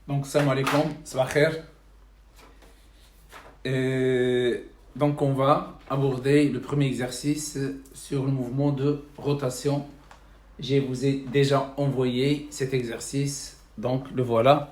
Donc, salam alaikum, sabah khair. Donc, on va aborder le premier exercice sur le mouvement de rotation. Je vous ai déjà envoyé cet exercice, donc le voilà.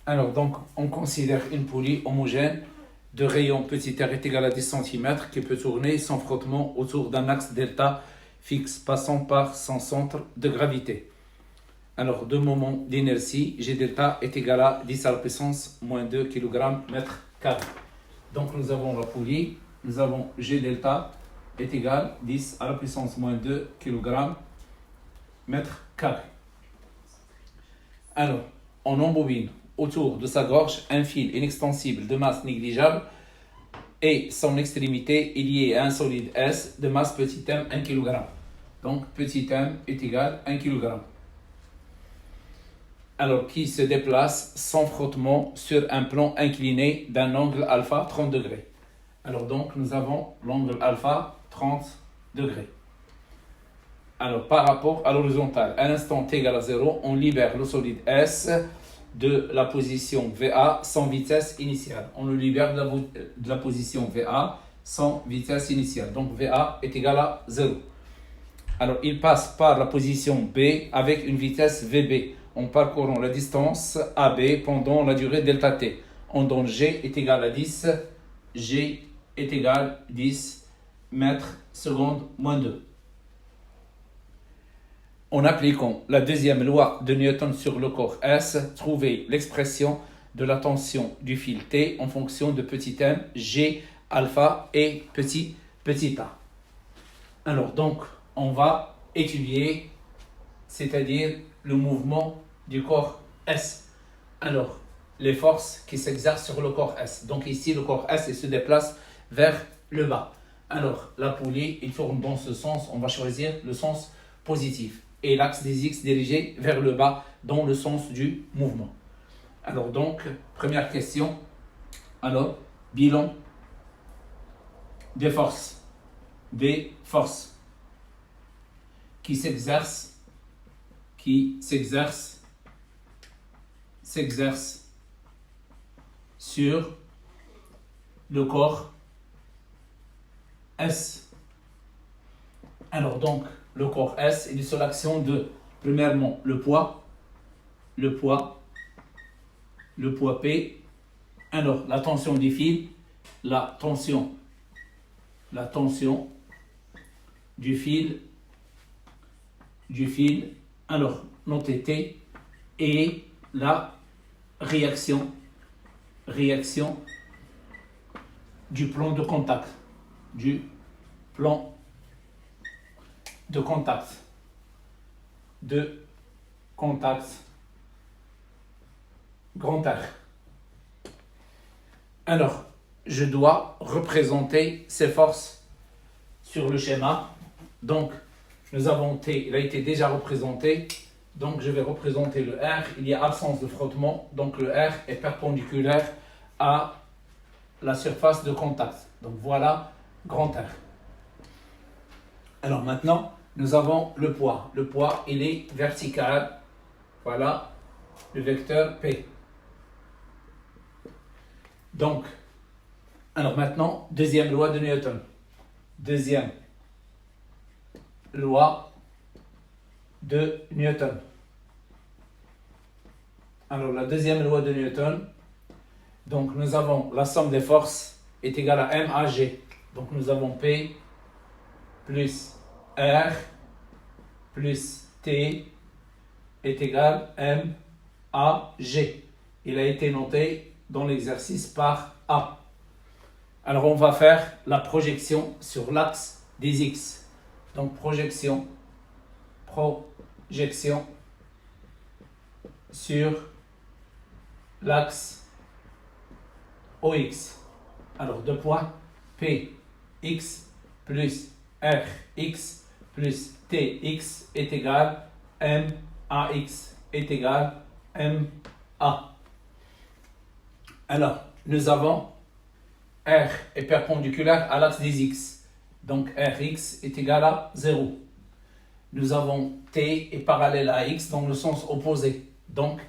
Alors, donc, on considère une poulie homogène de rayon petit r est égal à 10 cm qui peut tourner sans frottement autour d'un axe delta fixe passant par son centre de gravité. Alors, de moment d'inertie, G delta est égal à 10 à la puissance moins 2 kg mètre carré. Donc, nous avons la poulie, nous avons G delta est égal à 10 à la puissance moins 2 kg mètre carré. Alors, on embobine autour de sa gorge un fil inextensible de masse négligeable et son extrémité est liée à un solide S de masse petit m 1 kg. Donc, petit m est égal à 1 kg. Alors, qui se déplace sans frottement sur un plan incliné d'un angle alpha 30 degrés. Alors, donc, nous avons l'angle alpha 30 degrés. Alors, par rapport à l'horizontale, à l'instant t égale à 0, on libère le solide S de la position VA sans vitesse initiale. On le libère de la position VA sans vitesse initiale. Donc, VA est égal à 0. Alors, il passe par la position B avec une vitesse VB en parcourant la distance AB pendant la durée delta T. On donne G est égal à 10, G est égal à 10 mètres secondes moins 2. En appliquant la deuxième loi de Newton sur le corps S, trouvez l'expression de la tension du fil T en fonction de petit m, G, alpha et petit a. Alors donc, on va étudier, c'est-à-dire le mouvement du corps S. Alors, les forces qui s'exercent sur le corps S. Donc ici, le corps S il se déplace vers le bas. Alors, la poulie, il tourne dans ce sens, on va choisir le sens positif. Et l'axe des X dirigé vers le bas dans le sens du mouvement. Alors donc, première question. Alors, bilan des forces. Des forces qui s'exercent sur le corps S. Alors donc, le corps S est sur l'action de, premièrement, le poids P. Alors, la tension du fil, la tension du fil, alors, notez T, et la réaction du plan de contact, grand R. Alors, je dois représenter ces forces sur le schéma. Donc, nous avons T, il a été déjà représenté. Donc, je vais représenter le R. Il y a absence de frottement. Donc, le R est perpendiculaire à la surface de contact. Donc, voilà grand R. Alors, maintenant, nous avons le poids. Le poids, il est vertical. Voilà le vecteur P. Donc, alors maintenant, deuxième loi de Newton. Deuxième loi de Newton. Alors, la deuxième loi de Newton, donc nous avons la somme des forces est égale à M à G. Donc, nous avons P plus R plus T est égal à M à G. Il a été noté dans l'exercice par A. Alors, on va faire la projection sur l'axe des X. Donc, projection projection sur l'axe OX. Alors, deux points, PX plus RX plus TX est égal MAX est égal MA. Alors, nous avons R est perpendiculaire à l'axe des X. Donc, RX est égal à 0. Nous avons T est parallèle à X dans le sens opposé. Donc,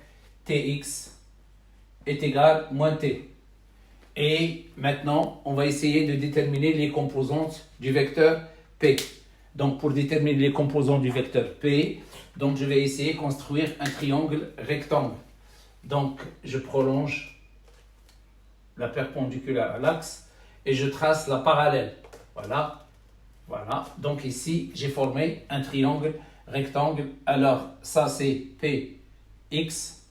TX est égal à moins T. Et maintenant, on va essayer de déterminer les composantes du vecteur P. Donc, pour déterminer les composantes du vecteur P, donc je vais essayer de construire un triangle rectangle. Donc, je prolonge la perpendiculaire à l'axe et je trace la parallèle. Voilà. Voilà. Donc, ici, j'ai formé un triangle rectangle. Alors, ça, c'est PX.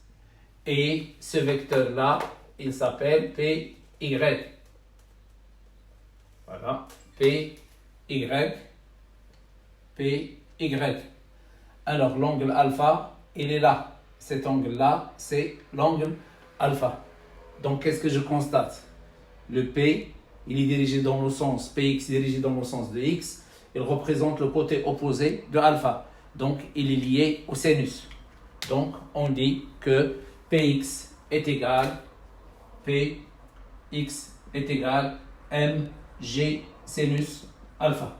Et ce vecteur-là, il s'appelle PY. Voilà, PY, PY. Alors, l'angle alpha, il est là. Cet angle-là, c'est l'angle alpha. Donc, qu'est-ce que je constate? Le P, il est dirigé dans le sens, PX est dirigé dans le sens de X. Il représente le côté opposé de alpha. Donc, il est lié au sinus. Donc, on dit que PX est égal Px est égal mg sinus alpha.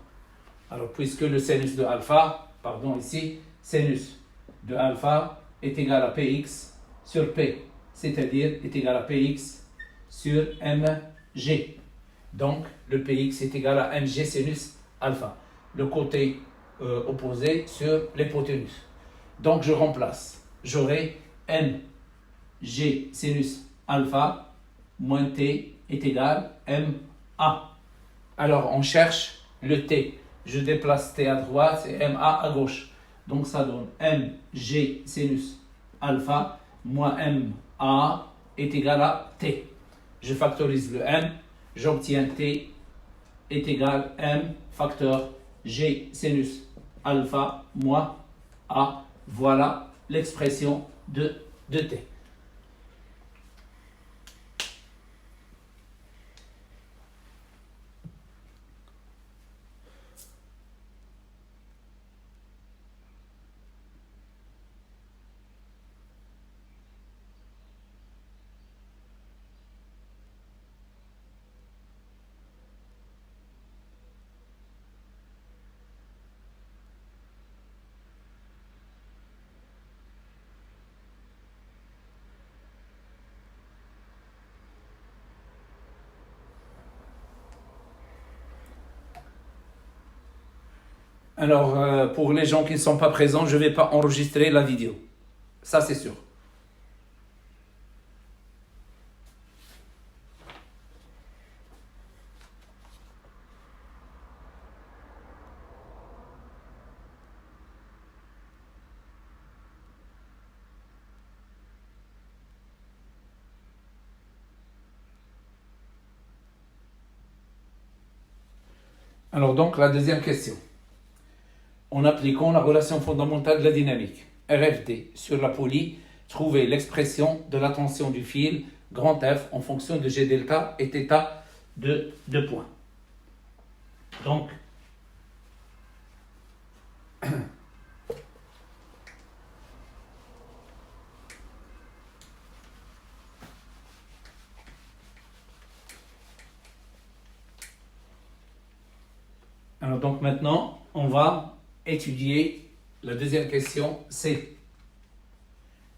Alors, puisque le sinus de alpha, ici, sinus de alpha est égal à Px sur P, c'est-à-dire est égal à Px sur mg. Donc, le Px est égal à mg sinus alpha. Le côté opposé sur l'hypoténuse. Donc, je remplace. J'aurai mg sinus alpha moins t est égal ma. Alors, on cherche le t. Je déplace t à droite et ma à gauche. Donc, ça donne mg sinus alpha moins ma est égal à t. Je factorise le m. J'obtiens t est égal à m facteur g sinus alpha moins a. Voilà l'expression de t. Alors, pour les gens qui ne sont pas présents, je ne vais pas enregistrer la vidéo. Ça, c'est sûr. Alors, donc, la deuxième question. En appliquant la relation fondamentale de la dynamique, RFD, sur la poulie, trouvez l'expression de la tension du fil, grand F, en fonction de G delta et θ de 2 points. Donc, maintenant, on va étudier la deuxième question, c'est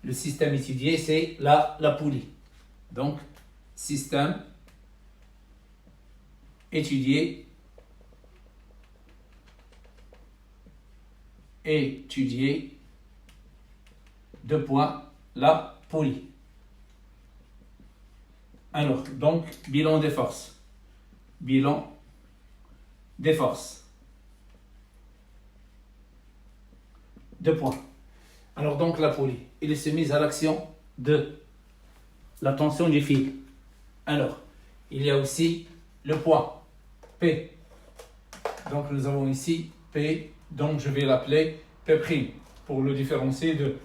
le système étudié, c'est la poulie. Donc, système étudié, deux points, la poulie. Alors, donc, bilan des forces. Bilan des forces. 2 points. Alors donc la poulie, il s'est mise à l'action de la tension du fil. Alors, il y a aussi le poids P. Donc nous avons ici P, donc je vais l'appeler P'. pour le différencier de...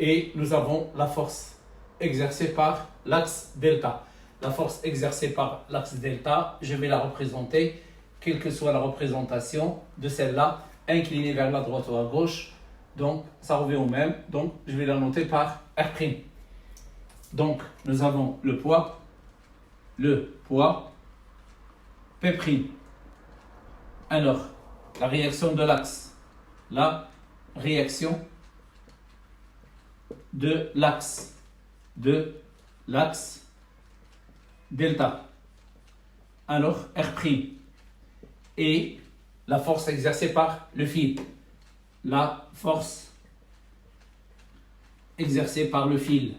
Et nous avons la force exercée par l'axe delta. La force exercée par l'axe delta, je vais la représenter, quelle que soit la représentation de celle-là, inclinée vers la droite ou à gauche. Donc, ça revient au même. Donc, je vais la noter par R'. Donc, nous avons le poids, P'. Alors, la réaction de l'axe. La réaction de l'axe. Delta. Alors, R'. Et la force exercée par le fil. La force exercée par le fil.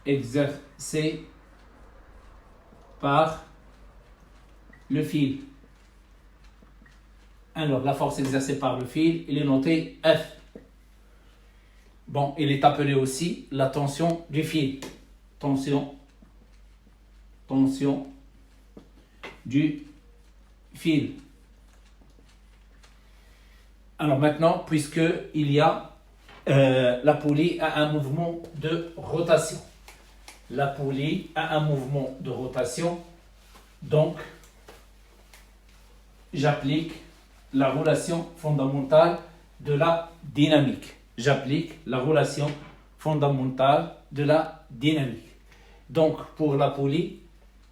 Exercée par le fil. Alors, la force exercée par le fil, il est noté F. Bon, il est appelé aussi la tension du fil. Tension du fil. Alors maintenant, puisque il y a la poulie a un mouvement de rotation. La poulie a un mouvement de rotation. Donc, j'applique la relation fondamentale de la dynamique. J'applique la relation fondamentale de la dynamique. Donc, pour la poulie,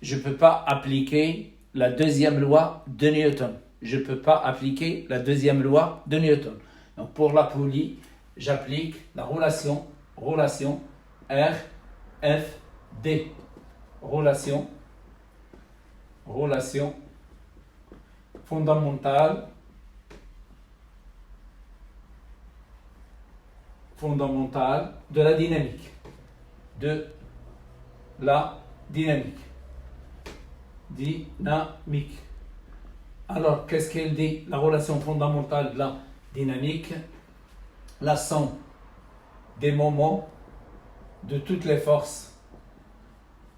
je ne peux pas appliquer la deuxième loi de Newton. Je ne peux pas appliquer la deuxième loi de Newton. Donc, pour la poulie, j'applique la relation R, F, D. Relation fondamentale de la dynamique. Dynamique. Alors, qu'est-ce qu'elle dit? La relation fondamentale de la dynamique, la somme des moments de toutes les forces.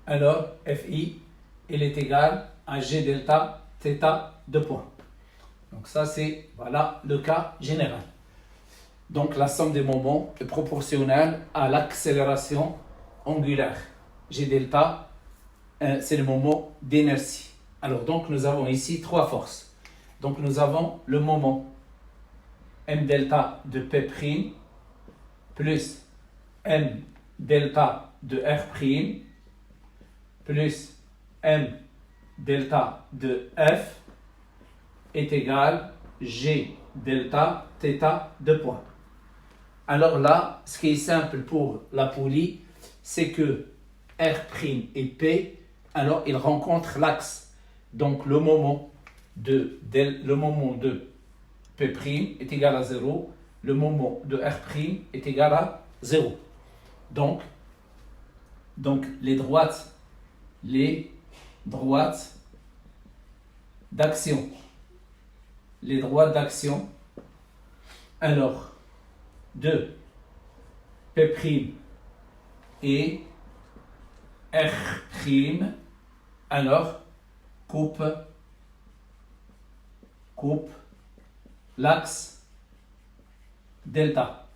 Alors, Fi, elle est égale à G delta θ de point. Donc ça, c'est voilà, le cas général. Donc, la somme des moments est proportionnelle à l'accélération angulaire. G delta, c'est le moment d'inertie. Alors, donc, nous avons ici trois forces. Donc, nous avons le moment M delta de P' plus M delta de R' plus M delta de F est égal G delta θ de point. Alors là, ce qui est simple pour la poulie, c'est que R' et P, alors ils rencontrent l'axe. Donc le moment de P' est égal à 0, le moment de R' est égal à 0. Donc les droites d'action. Les droites d'action, alors, de P' et R', alors, coupe l'axe delta.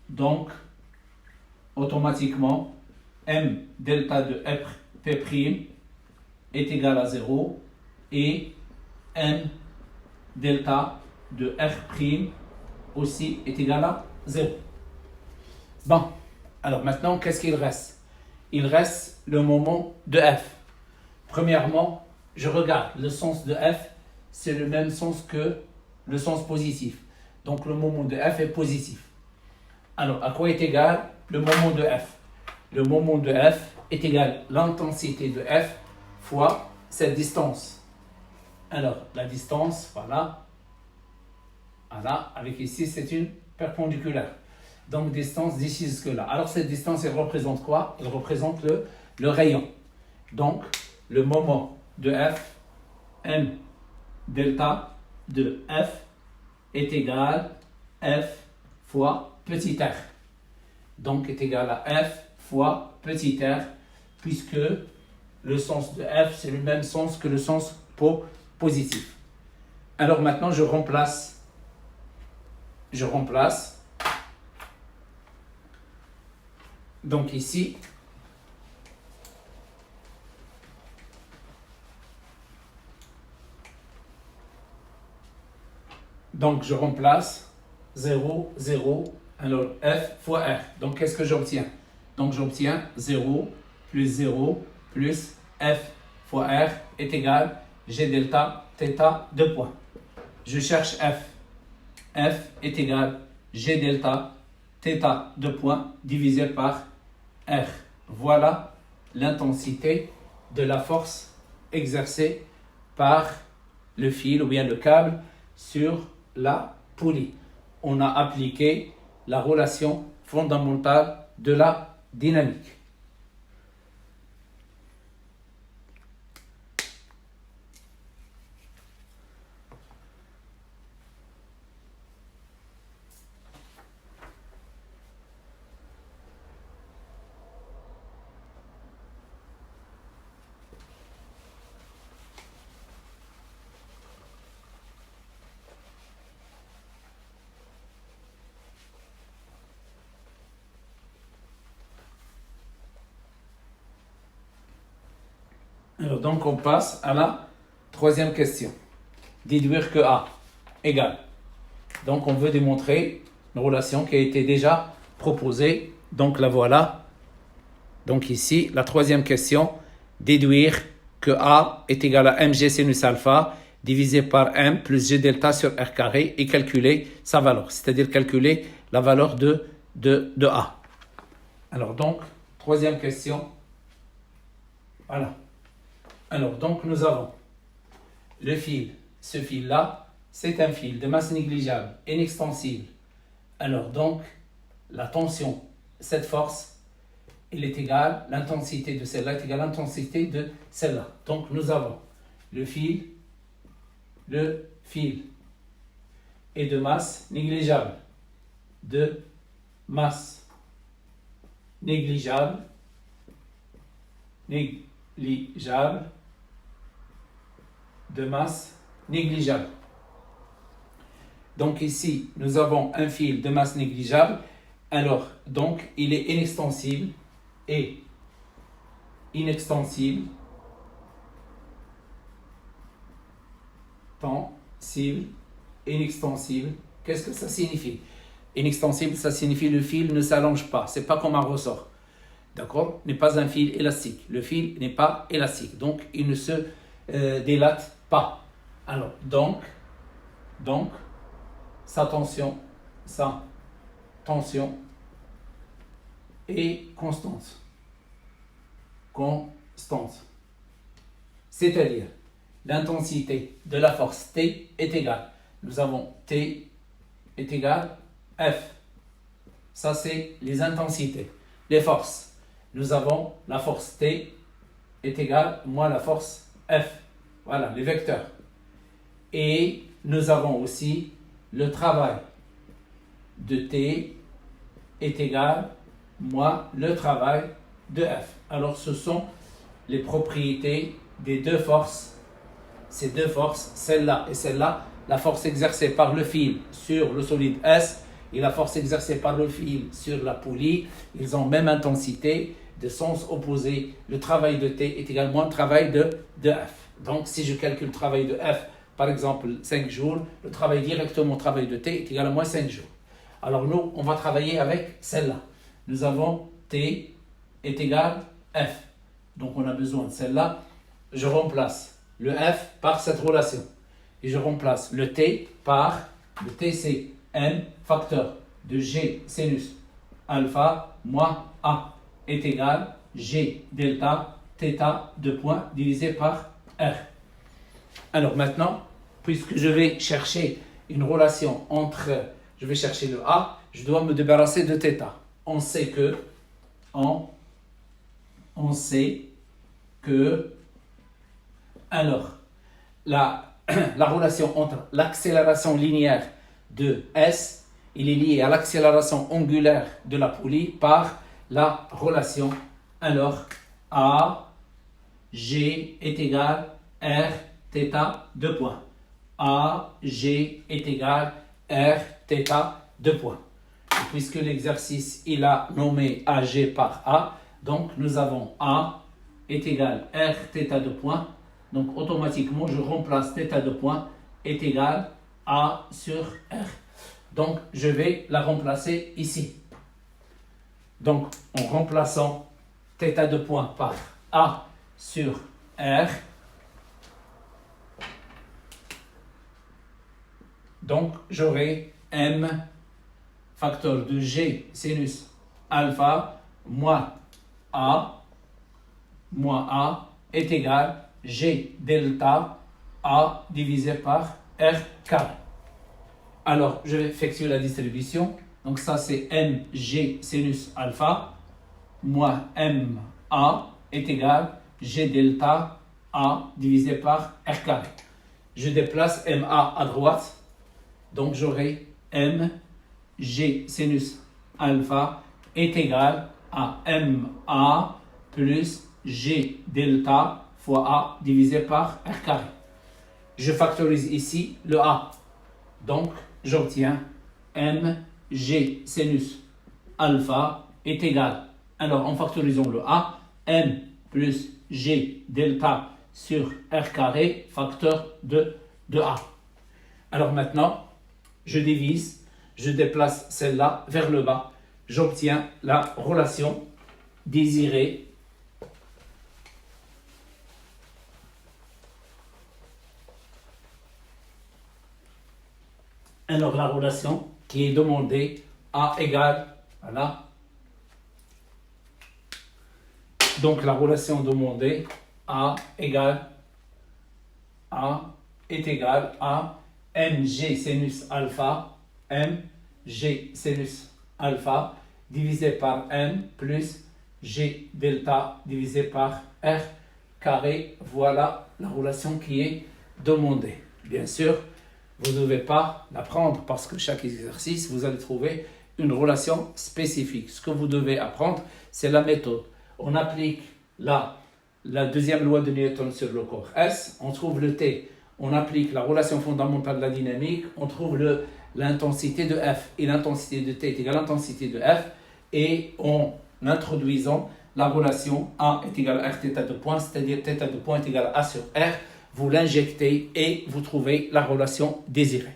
Donc, automatiquement, M delta de P' est égal à 0 et M delta de R' aussi est égal à 0. Bon, alors maintenant, qu'est-ce qu'il reste? Il reste le moment de F. Premièrement, je regarde le sens de F, c'est le même sens que le sens positif. Donc le moment de F est positif. Alors, à quoi est égal le moment de F? Le moment de F est égal à l'intensité de F fois cette distance. Alors, la distance, voilà, avec ici, c'est une perpendiculaire. Donc, distance d'ici jusque-là. Alors, cette distance, elle représente quoi? Elle représente le rayon. Donc, le moment de F, M delta de F, est égal à F fois petit r. Donc, est égal à F fois petit r, puisque le sens de F, c'est le même sens que le sens positif. Alors maintenant, je remplace Donc ici, donc je remplace 0, 0, alors F fois R. Donc qu'est-ce que j'obtiens? Donc j'obtiens 0 plus 0 plus F fois R est égal G delta θ 2 points. Je cherche F. F est égal G delta θ 2 points divisé par R. Voilà l'intensité de la force exercée par le fil ou bien le câble sur la poulie. On a appliqué la relation fondamentale de la dynamique. Alors, donc, on passe à la troisième question. Déduire que A égale. Donc, on veut démontrer une relation qui a été déjà proposée. Donc, la voilà. Donc, ici, la troisième question. Déduire que A est égal à mg sinus alpha divisé par m plus g delta sur r carré et calculer sa valeur. C'est-à-dire calculer la valeur de A. Alors, donc, troisième question. Voilà. Alors, donc, nous avons le fil. Ce fil-là, c'est un fil de masse négligeable, inextensible. Alors, donc, la tension, cette force, elle est égale, l'intensité de celle-là est égale à l'intensité de celle-là. Donc, nous avons le fil est de masse négligeable. De masse négligeable. De masse négligeable. Donc ici, nous avons un fil de masse négligeable. Alors, donc, il est inextensible et inextensible, tensible, inextensible. Qu'est-ce que ça signifie? Inextensible, ça signifie le fil ne s'allonge pas. C'est pas comme un ressort. D'accord? N'est pas un fil élastique. Le fil n'est pas élastique. Donc, il ne se délate pas. Alors, donc, sa tension est constante. C'est-à-dire, l'intensité de la force T est égale. Nous avons T est égal F. Ça, c'est les intensités. Les forces. Nous avons la force T est égale moins la force F. Voilà, les vecteurs. Et nous avons aussi le travail de T est égal moins le travail de F. Alors, ce sont les propriétés des deux forces. Ces deux forces, celle-là et celle-là, la force exercée par le fil sur le solide S et la force exercée par le fil sur la poulie, ils ont même intensité de sens opposé. Le travail de T est également le travail de F. Donc, si je calcule le travail de F, par exemple 5 jours, le travail directement au travail de T est égal à moins 5 jours. Alors, nous, on va travailler avec celle-là. Nous avons T est égal F. Donc, on a besoin de celle-là. Je remplace le F par cette relation. Et je remplace le T par, le T c'est M facteur de G sinus alpha moins A est égal G delta θ 2 points divisé par R. Alors maintenant, puisque je vais chercher une relation entre, je vais chercher le A, je dois me débarrasser de θ. On sait que, alors, la relation entre l'accélération linéaire de S, il est lié à l'accélération angulaire de la poulie par la relation, alors, A, G est égal R, θ, 2 points. A, G est égal R, θ, 2 points. puisque l'exercice, il a nommé AG par A, donc nous avons A est égal R θ de point. Donc automatiquement, je remplace θ de point est égal A sur R. Donc je vais la remplacer ici. Donc en remplaçant θ de point par A sur R, donc j'aurai M facteur de G sinus alpha moins A est égal G delta A divisé par R carré. Alors, je vais effectuer la distribution. Donc ça, c'est mg sinus alpha moins ma est égal G delta A divisé par R carré. Je déplace ma à droite. Donc, j'aurai mg sinus alpha est égal à ma plus G delta fois A divisé par R carré. Je factorise ici le A. Donc, j'obtiens mg sinus alpha est égal. Alors, en factorisant le A, m plus G delta sur R carré, facteur de A. Alors maintenant, je divise, je déplace celle-là vers le bas. J'obtiens la relation désirée. Alors la relation qui est demandée, A égale, voilà. Donc la relation demandée, A est égal à mg sinus alpha, mg sinus alpha divisé par m plus g delta divisé par r carré. Voilà la relation qui est demandée. Bien sûr, vous ne devez pas la prendre parce que chaque exercice, vous allez trouver une relation spécifique. Ce que vous devez apprendre, c'est la méthode. On applique la deuxième loi de Newton sur le corps S, on trouve le T, on applique la relation fondamentale de la dynamique, on trouve l'intensité de F, et l'intensité de T est égale à l'intensité de F, et en introduisant la relation A est égal à R θ de point, c'est-à-dire θ de point est égal à A sur R, vous l'injectez et vous trouvez la relation désirée.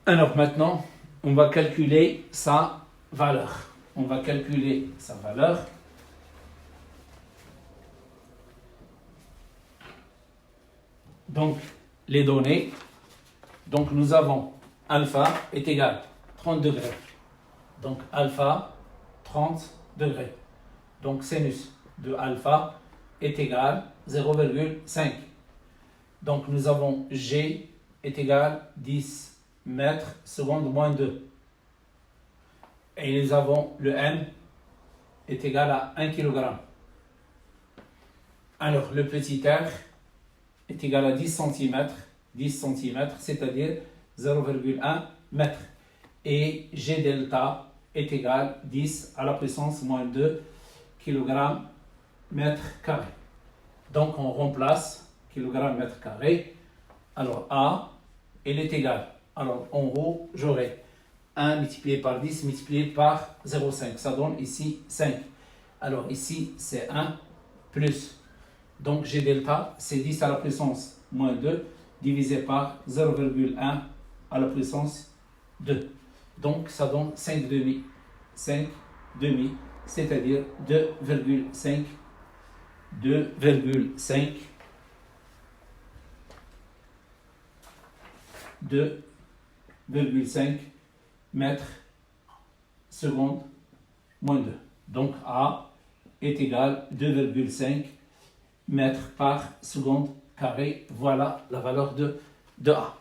Alors maintenant, on va calculer sa valeur. On va calculer sa valeur. Donc, les données. Donc, nous avons alpha est égal à 30 degrés. Donc, alpha, 30 degrés. Donc, sinus de alpha est égal à 0,5. Donc, nous avons G est égal à 10 mètres seconde moins 2. Et nous avons le M est égal à 1 kg. Alors, le petit r est égal à 10 cm, c'est-à-dire 0,1 mètre. Et G delta est égal à 10 à la puissance moins 2 kg mètre carré. Donc, on remplace kg mètre carré. Alors, A, elle est égale. Alors, en haut, j'aurai 1 multiplié par 10 multiplié par 0,5. Ça donne ici 5. Alors, ici, c'est 1 plus. Donc, G delta, c'est 10 à la puissance moins 2 divisé par 0,1 à la puissance 2. Donc, ça donne 5 demi. 5 demi, c'est-à-dire 2,5 mètres seconde moins 2. Donc A est égal à 2,5 mètres par seconde carré. Voilà la valeur de A.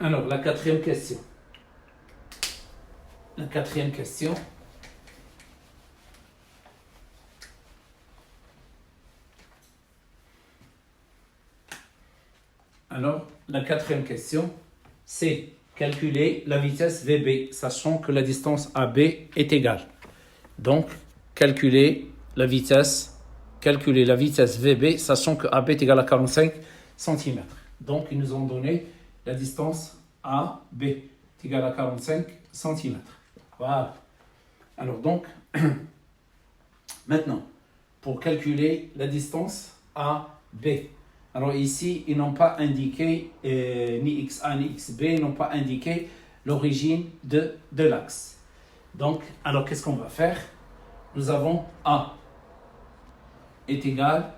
Alors, la quatrième question. La quatrième question. Alors, la quatrième question, c'est calculer la vitesse VB, sachant que la distance AB est égale. Donc, calculer la vitesse VB, sachant que AB est égal à 45 cm. Donc, ils nous ont donné la distance AB est égale à 45 cm. Voilà. Alors donc, maintenant, pour calculer la distance AB, alors ici, ils n'ont pas indiqué, ni XA ni XB, ils n'ont pas indiqué l'origine de l'axe. Donc, alors qu'est-ce qu'on va faire? Nous avons A est égal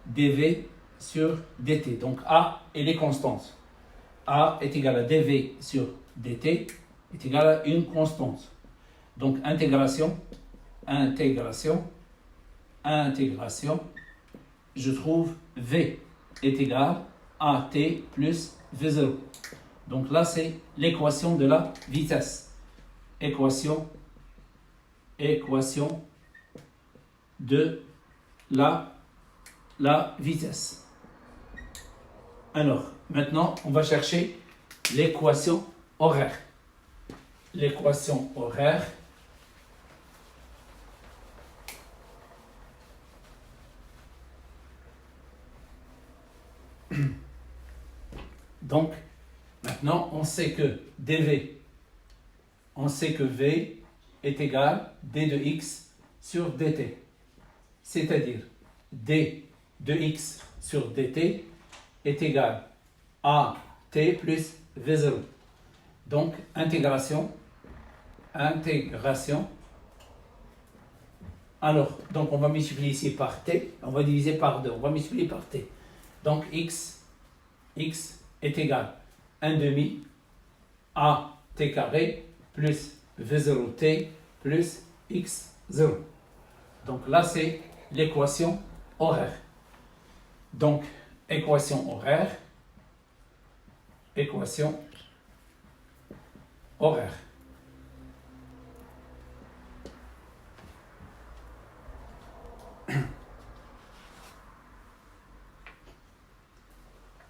dV sur dt. Donc A, elle est constante. A est égal à dV sur dt est égal à une constante. Donc intégration, je trouve V est égal à T plus V0. Donc là, c'est l'équation de la vitesse. Équation de la vitesse. Alors, maintenant, on va chercher l'équation horaire. L'équation horaire, donc, maintenant, on sait que dV, on sait que V est égal d de x sur dt. C'est-à-dire, d de x sur dt est égal à t plus v0. Donc, intégration. Alors, donc on va multiplier ici par t, on va diviser par 2, on va multiplier par t. Donc, x est égal à 1 demi à t carré plus v0t plus x0. Donc là, c'est l'équation horaire. Donc, équation horaire.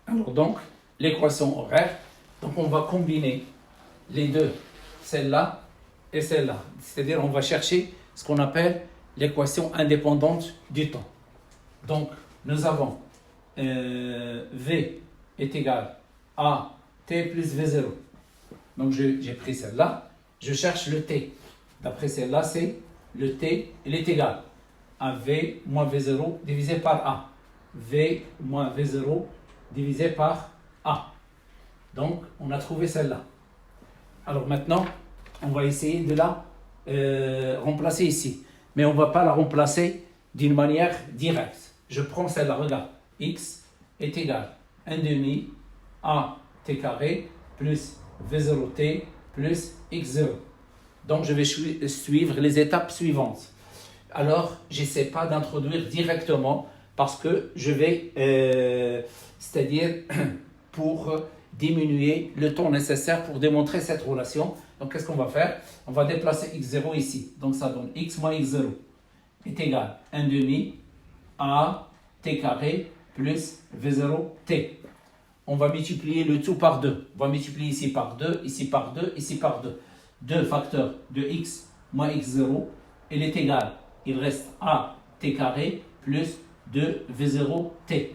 Alors donc, l'équation horaire, donc on va combiner les deux, celle-là et celle-là. C'est-à-dire on va chercher ce qu'on appelle l'équation indépendante du temps. Donc, nous avons V est égal à T plus V0. Donc, j'ai pris celle-là. Je cherche le T. D'après celle-là, c'est le T, il est égal à V moins V0 divisé par A. V moins V0 divisé par A. Donc, on a trouvé celle-là. Alors maintenant, on va essayer de la remplacer ici. Mais on ne va pas la remplacer d'une manière directe. Je prends celle-là, regarde. X est égal à 1 demi à t carré plus v0t plus x0. Donc, je vais suivre les étapes suivantes. Alors, je n'essaie pas d'introduire directement parce que je vais, c'est-à-dire pour diminuer le temps nécessaire pour démontrer cette relation. Donc, qu'est-ce qu'on va faire? On va déplacer x0 ici. Donc, ça donne x moins x0 est égal à 1 demi à t carré plus v0t. On va multiplier le tout par 2. On va multiplier ici par 2, ici par 2, ici par 2. 2 facteurs de x moins x0, il est égal. Il reste a t carré plus 2v0t.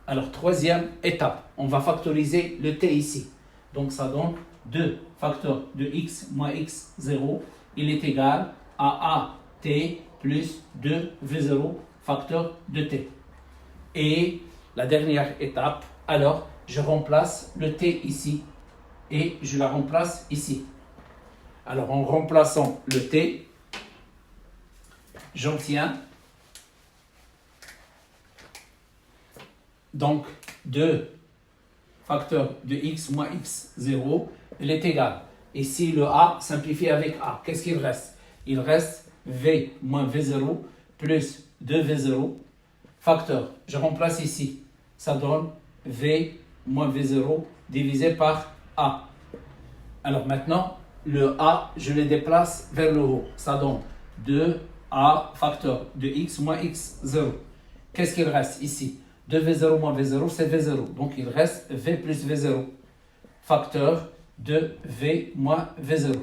Alors, troisième étape, on va factoriser le t ici. Donc, ça donne 2 facteurs de x moins x0, il est égal à t plus 2v0 facteur de t. Et la dernière étape, alors, je remplace le t ici et je la remplace ici. Alors, en remplaçant le t, j'obtiens donc 2 facteurs de x moins x0, il est égal. Ici, le a simplifie avec a. Qu'est-ce qu'il reste? Il reste v moins v0 plus 2v0 facteur. Je remplace ici. Ça donne v moins v0 divisé par A. Alors maintenant, le A, je le déplace vers le haut. Ça donne 2A facteur de x moins x0. Qu'est-ce qu'il reste ici? 2V0 moins V0, c'est V0. Donc il reste V plus V0. Facteur de V moins V0.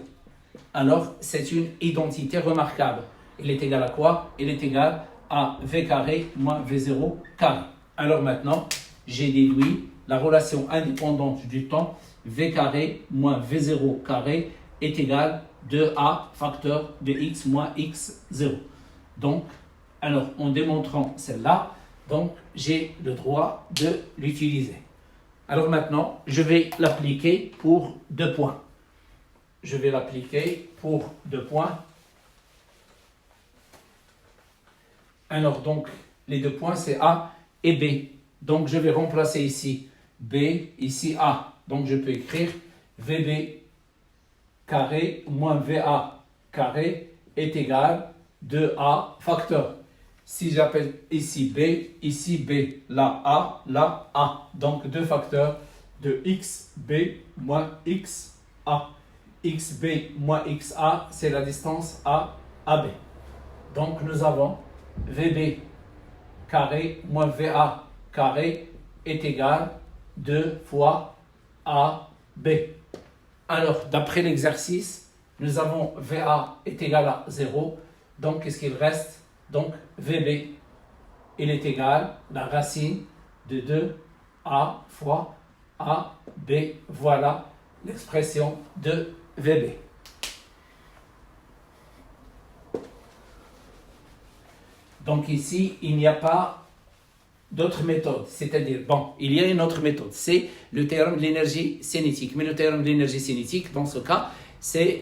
Alors, c'est une identité remarquable. Il est égal à quoi? Il est égal à V carré moins V0 carré. Alors maintenant, j'ai déduit la relation indépendante du temps. V carré moins V0 carré est égal à 2A facteur de x moins x0. Donc, alors en démontrant celle-là, donc j'ai le droit de l'utiliser. Alors maintenant, je vais l'appliquer pour 2 points. Je vais l'appliquer pour 2 points. Alors donc, les 2 points, c'est A et B. Donc je vais remplacer ici B, ici A. Donc je peux écrire VB carré moins VA carré est égal à 2A facteur. Si j'appelle ici B, là A. Donc 2 facteurs de XB moins XA. XB moins XA, c'est la distance A à B. Donc nous avons VB carré moins VA carré est égal à 2 fois AB. Alors, d'après l'exercice, nous avons VA est égal à 0. Donc, qu'est-ce qu'il reste? Donc, VB, il est égal à la racine de 2A fois AB. Voilà l'expression de VB. Donc ici, il n'y a pas d'autre méthode. C'est-à-dire, bon, il y a une autre méthode. C'est le théorème de l'énergie cinétique. Mais le théorème de l'énergie cinétique, dans ce cas, c'est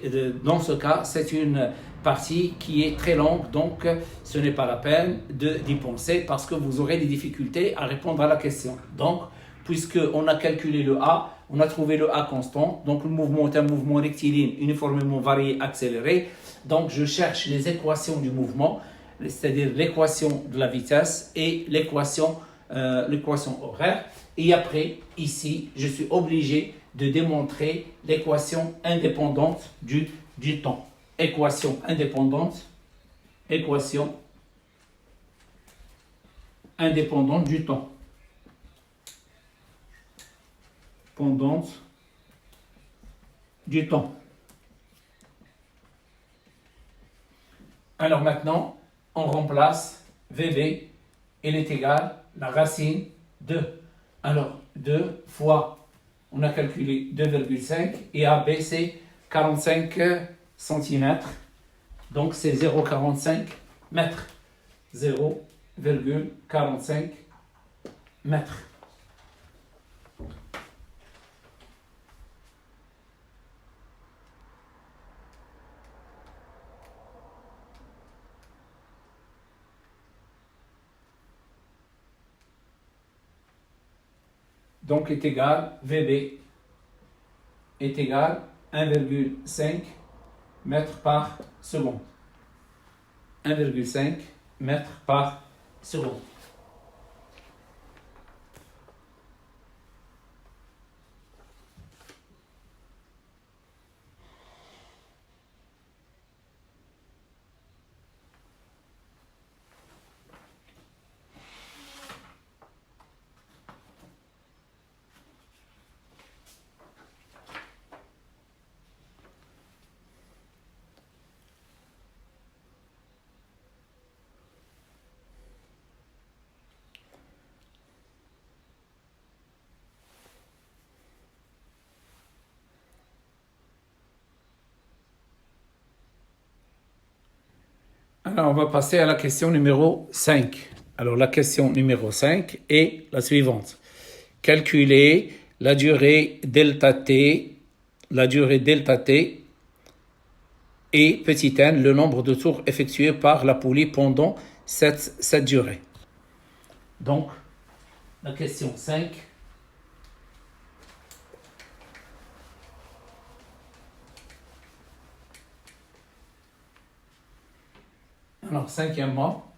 une partie qui est très longue. Donc, ce n'est pas la peine d'y penser parce que vous aurez des difficultés à répondre à la question. Donc, puisqu'on a calculé le A, on a trouvé le A constant. Donc, le mouvement est un mouvement rectiligne uniformément varié, accéléré. Donc, je cherche les équations du mouvement, c'est-à-dire l'équation de la vitesse et l'équation horaire. Et après, ici, je suis obligé de démontrer l'équation indépendante du temps. Équation indépendante du temps. Indépendante du temps. Alors maintenant, on remplace VB, il est égal à la racine de. Alors, 2 fois, on a calculé 2,5 et AB c'est 45 cm. Donc c'est 0,45 mètres. 0,45 mètres. Donc est égal, VB est égal à 1,5 mètres par seconde. 1,5 mètres par seconde. Alors, on va passer à la question numéro 5. Alors, la question numéro 5 est la suivante. Calculer la durée delta t et petit n, le nombre de tours effectués par la poulie pendant cette durée. Donc, la question 5. Alors, cinquièmement,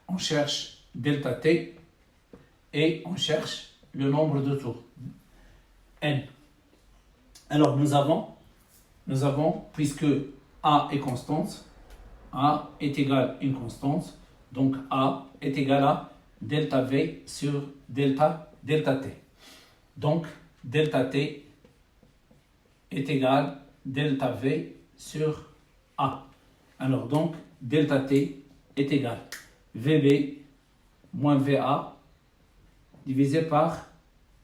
on cherche delta t et on cherche le nombre de tours, n. Alors nous avons, puisque A est constante, A est égal à une constante, donc A est égal à delta V sur delta T. Donc delta T est égal à delta V sur A. Alors donc delta T est égal à VB moins VA divisé par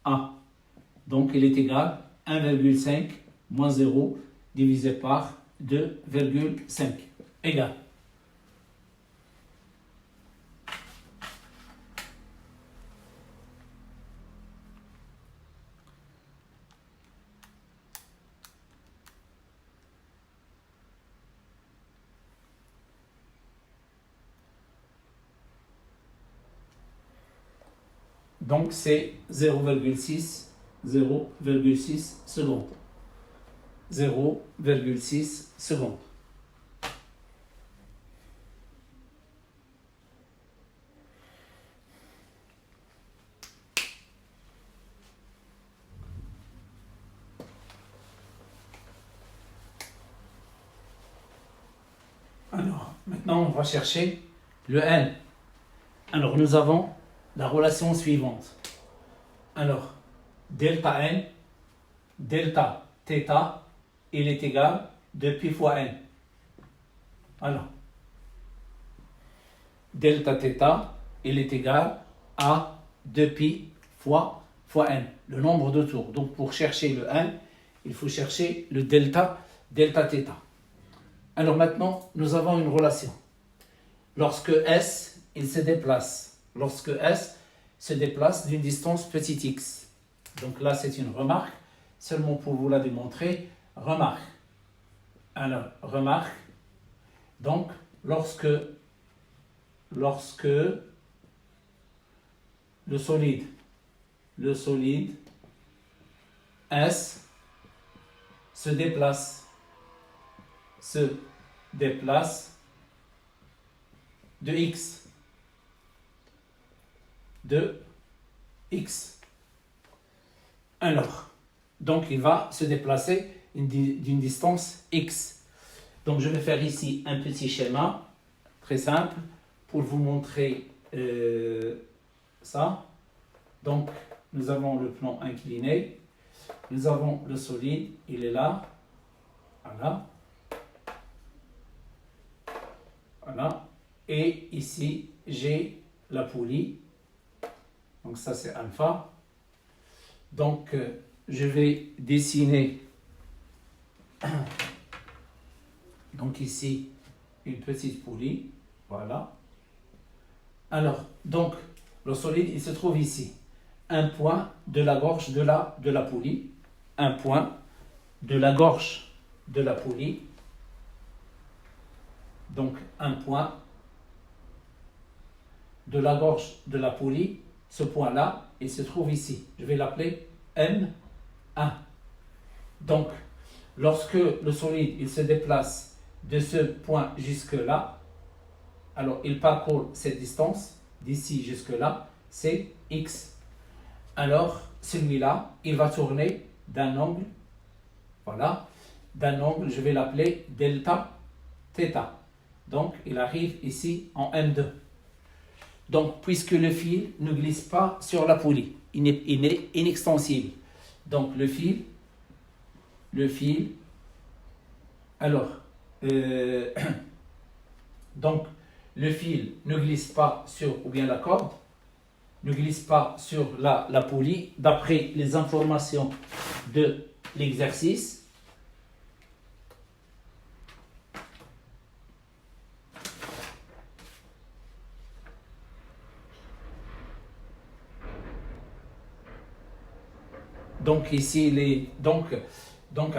A. Donc il est égal à 1,5 moins 0 divisé par 2,5 égal. Donc c'est 0,6 secondes. 0,6 secondes. Alors, maintenant, on va chercher le N. Alors, nous avons la relation suivante. Alors, delta N, delta θ, il est égal à 2π fois N. Alors, delta θ, il est égal à 2π fois N, le nombre de tours. Donc, pour chercher le N, il faut chercher le delta θ. Alors maintenant, nous avons une relation. Lorsque S, il se déplace. Lorsque S se déplace d'une distance petit x. Donc là, c'est une remarque. Seulement pour vous la démontrer, remarque. Alors, remarque. Donc, lorsque le solide S se déplace de x. Alors, donc il va se déplacer d'une distance x. Donc je vais faire ici un petit schéma très simple pour vous montrer ça. Donc nous avons le plan incliné, nous avons le solide, il est là, voilà, et ici j'ai la poulie. Donc ça c'est alpha. Donc je vais dessiner donc ici une petite poulie. Voilà. Alors donc le solide il se trouve ici. Un point de la gorge de la poulie. Un point de la gorge de la poulie. Donc un point de la gorge de la poulie. Ce point-là, il se trouve ici. Je vais l'appeler M1. Donc, lorsque le solide il se déplace de ce point jusque-là, alors il parcourt cette distance, d'ici jusque-là, c'est x. Alors, celui-là, il va tourner d'un angle, voilà, d'un angle, je vais l'appeler delta θ. Donc, il arrive ici en M2. Donc, puisque le fil ne glisse pas sur la poulie, il est inextensible. Donc, le fil, alors, donc, le fil ne glisse pas sur, ou bien la corde, ne glisse pas sur la poulie, d'après les informations de l'exercice. Donc ici, donc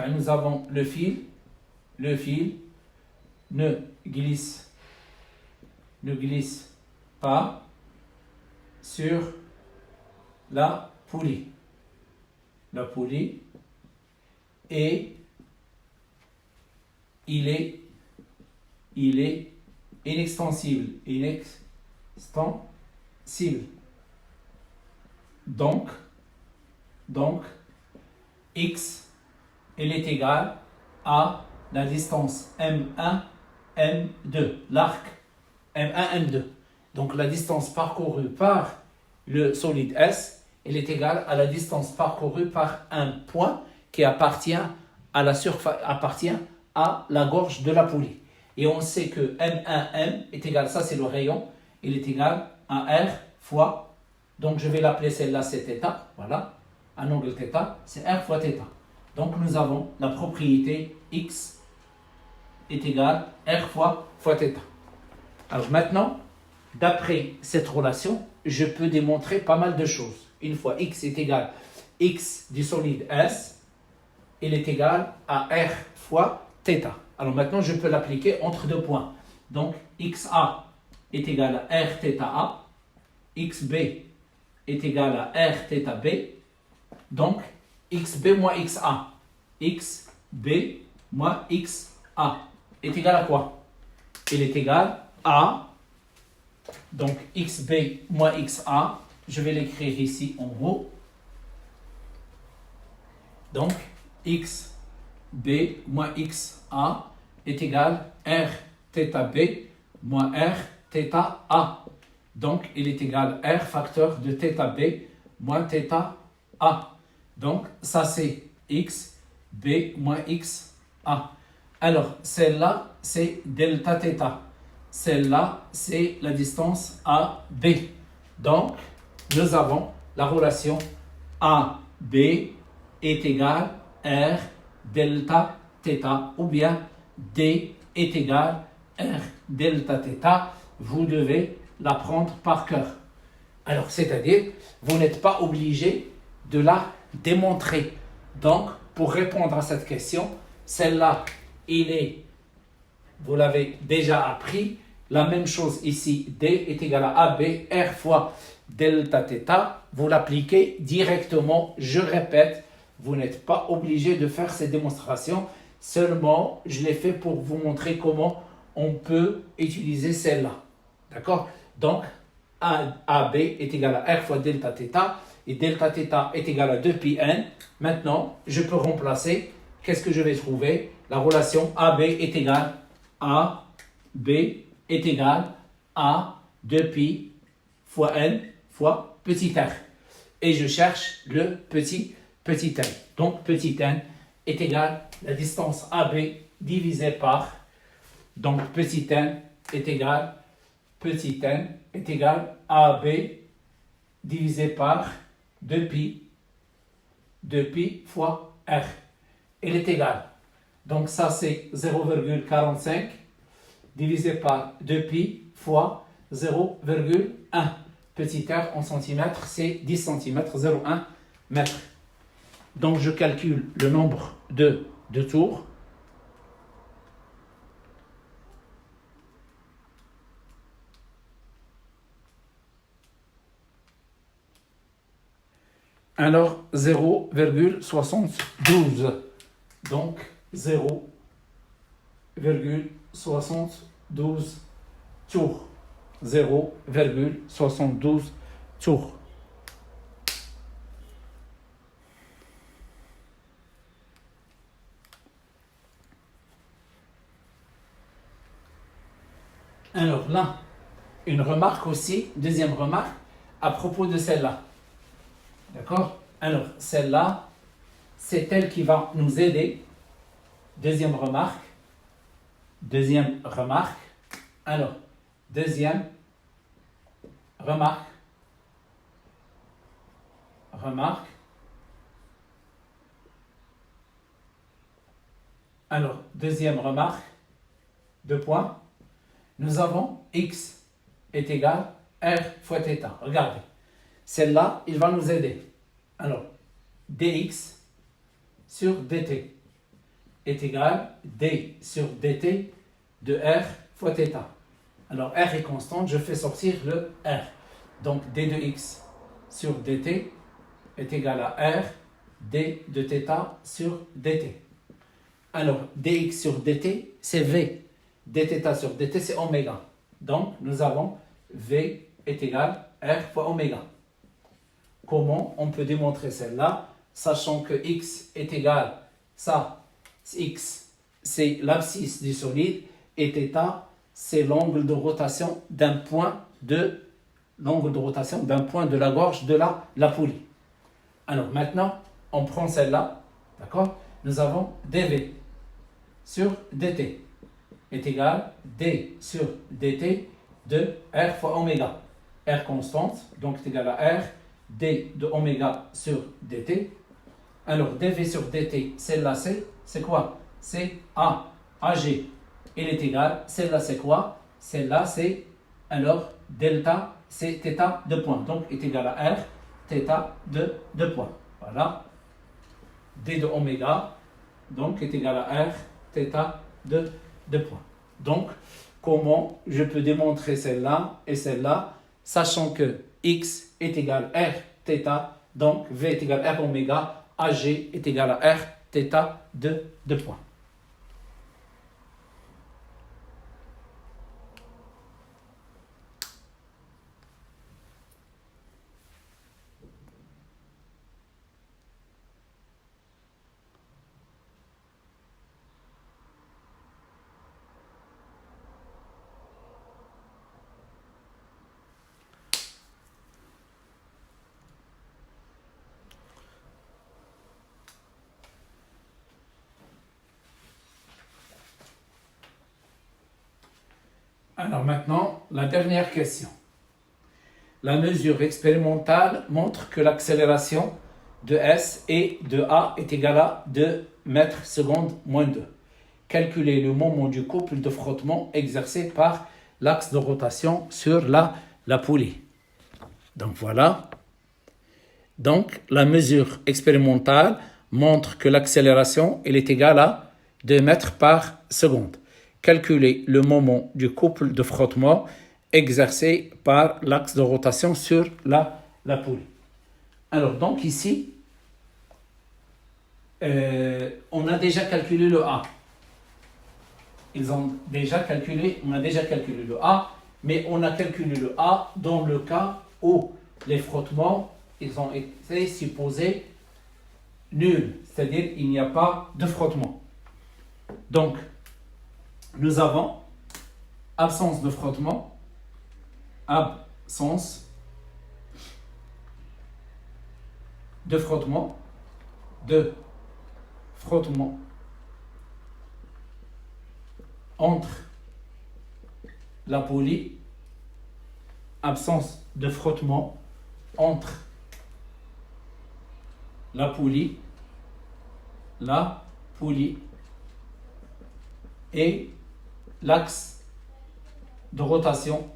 nous avons le fil ne glisse pas sur la poulie. La poulie et il est inextensible. Donc, x elle est égale à la distance M1, M2, l'arc M1, M2. Donc la distance parcourue par le solide S, elle est égale à la distance parcourue par un point qui appartient à la surface, appartient à la gorge de la poulie. Et on sait que M1M est égal, ça c'est le rayon, il est égal à R fois, donc je vais l'appeler celle-là, c'est θ, voilà, un angle θ, c'est R fois θ. Donc nous avons la propriété X est égal à R fois θ. Alors maintenant, d'après cette relation, je peux démontrer pas mal de choses. Une fois X est égal à X du solide S, il est égal à R fois θ. Alors maintenant, je peux l'appliquer entre deux points. Donc, XA est égal à R θA, XB est égal à R θB. Donc, XB moins XA, XB moins XA est égal à quoi? Il est égal à, donc XB moins XA, je vais l'écrire ici en haut. Donc, XB moins XA est égal à R θB moins R θA. Donc, il est égal à R facteur de θB moins θA. Donc, ça c'est XB moins XA. Alors, celle-là, c'est delta θ. Celle-là, c'est la distance AB. Donc, nous avons la relation AB est égal à R delta θ ou bien D est égal à R delta θ. Vous devez l'apprendre par cœur. Alors, c'est-à-dire, vous n'êtes pas obligé de la démontrer. Donc, pour répondre à cette question, celle-là, vous l'avez déjà appris. La même chose ici, D est égal à AB, R fois delta θ. Vous l'appliquez directement. Je répète, vous n'êtes pas obligé de faire ces démonstrations. Seulement, je l'ai fait pour vous montrer comment on peut utiliser celle-là. D'accord? Donc, AB est égal à R fois delta θ. Et delta θ est égal à 2πn. Maintenant, je peux remplacer. Qu'est-ce que je vais trouver? La relation AB est égale à B est égal à 2π fois n fois petit r. Et je cherche le petit n. Donc, petit n est égal à la distance AB divisée par, donc petit n est égal à AB divisé par 2π fois r. Il est égal. Donc ça c'est 0,45 divisé par 2π fois 0,1. Petit r en centimètres, c'est 10 cm, 0,1 mètre. Donc je calcule le nombre de tours. Alors 0,72. Donc 0,72 tours. 0,72 tours. Alors là, une remarque aussi, deuxième remarque, à propos de celle-là. D'accord? Alors, celle-là, c'est elle qui va nous aider. Deuxième remarque. Alors, deuxième remarque. Alors, deuxième remarque. 2 points. Nous avons x est égal à r fois θ. Regardez. Celle-là, il va nous aider. Alors, dx sur dt est égal à d sur dt de r fois θ. Alors, r est constante, je fais sortir le r. Donc, d de x sur dt est égal à r d de θ sur dt. Alors, dx sur dt, c'est v. dθ sur dt, c'est oméga. Donc, nous avons v est égal à r fois oméga. Comment on peut démontrer celle-là, sachant que x est égal Ça, x, c'est l'abscisse du solide et θ, c'est l'angle de rotation d'un point de la gorge de la poulie. Alors maintenant, on prend celle-là, d'accord? Nous avons dV sur dt est égal d sur dt de r fois oméga. R constante, donc est égal à r, d de oméga sur dt. Alors dv sur dt, celle-là c'est quoi? C'est a, ag. Il est égal, celle-là c'est quoi? Celle-là c'est, alors delta, c'est θ de point. Donc est égal à r, θ de point. Voilà. D de oméga, donc est égal à r, θ de point. Donc, comment je peux démontrer celle-là et celle-là, sachant que x est égal à r, θ, donc v est égal à r oméga, ag est égal à r, θ de point. Alors maintenant, la dernière question. La mesure expérimentale montre que l'accélération de S et de A est égale à 2 mètres secondes moins 2. Calculez le moment du couple de frottement exercé par l'axe de rotation sur la poulie. Donc voilà. Donc la mesure expérimentale montre que l'accélération elle est égale à 2 mètres par seconde. Calculer le moment du couple de frottement exercé par l'axe de rotation sur la poulie. Alors, donc ici, on a déjà calculé le A. On a déjà calculé le A, mais on a calculé le A dans le cas où les frottements ils ont été supposés nuls, c'est-à-dire il n'y a pas de frottement. Donc, nous avons absence de frottement, absence de frottement, entre la poulie, absence de frottement entre la poulie et l'axe de rotation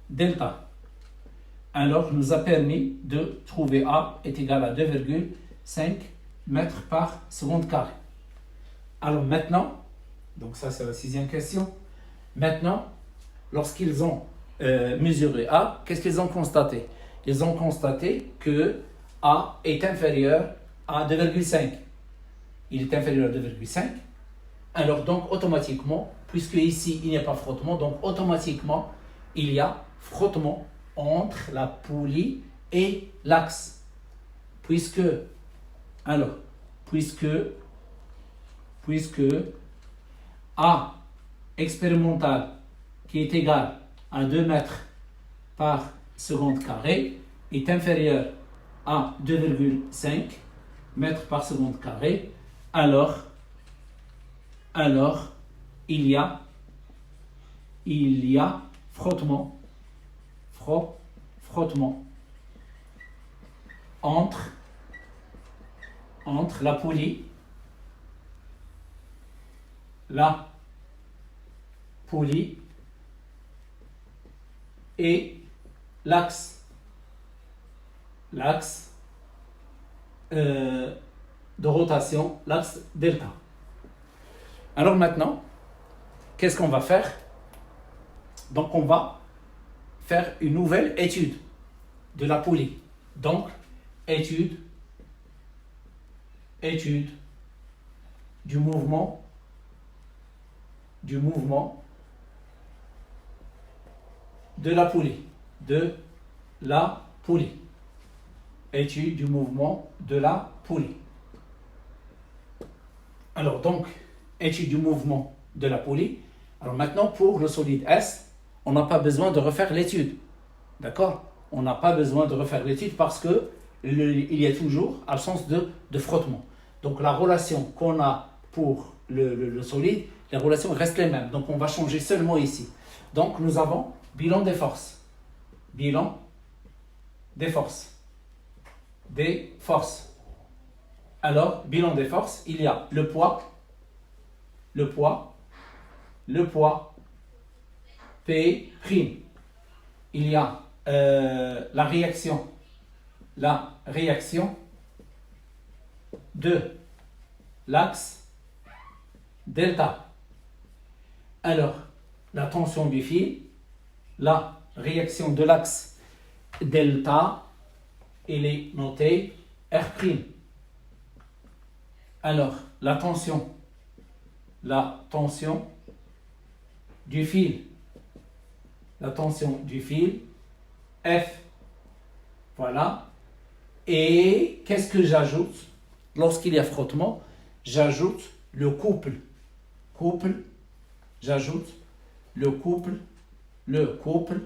delta. Alors, nous a permis de trouver A est égal à 2,5 mètres par seconde carré. Alors maintenant, donc ça c'est la 6e question. Maintenant, lorsqu'ils ont mesuré A, qu'est-ce qu'ils ont constaté? Ils ont constaté que A est inférieur à 2,5. Il est inférieur à 2,5. Alors donc automatiquement, puisque ici il n'y a pas frottement, donc automatiquement il y a frottement entre la poulie et l'axe. Puisque A expérimental qui est égal à 2 mètres par seconde carré est inférieur à 2,5 mètres par seconde carré, alors il y a frottement entre la poulie et l'axe de rotation, l'axe delta. Alors maintenant, qu'est-ce qu'on va faire? Donc on va faire une nouvelle étude de la poulie. Donc, étude du mouvement de la poulie. étude du mouvement de la poulie. Alors donc, étude du mouvement de la poulie. Alors maintenant, pour le solide S, on n'a pas besoin de refaire l'étude. D'accord? On n'a pas besoin de refaire l'étude parce que il y a toujours absence de frottement. Donc la relation qu'on a pour le solide, les relations restent les mêmes. Donc on va changer seulement ici. Donc nous avons bilan des forces. Bilan des forces. Des forces. Alors, bilan des forces, il y a le poids, P'. Il y a la réaction de l'axe delta. Alors, la tension du fil, la réaction de l'axe delta, il est noté R'. Alors, la tension du fil, F. Voilà. Et qu'est-ce que j'ajoute? Lorsqu'il y a frottement, j'ajoute le couple. J'ajoute le couple de frottement,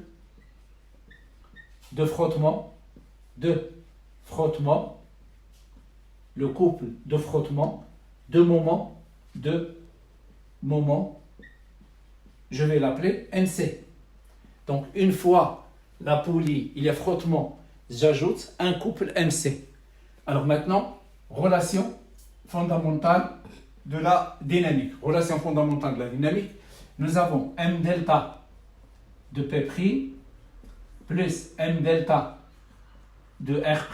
le couple de frottement, de moment, je vais l'appeler MC. Donc, une fois la poulie, il y a frottement, j'ajoute un couple MC. Alors maintenant, relation fondamentale de la dynamique. Relation fondamentale de la dynamique, nous avons M delta de P' plus M delta de R'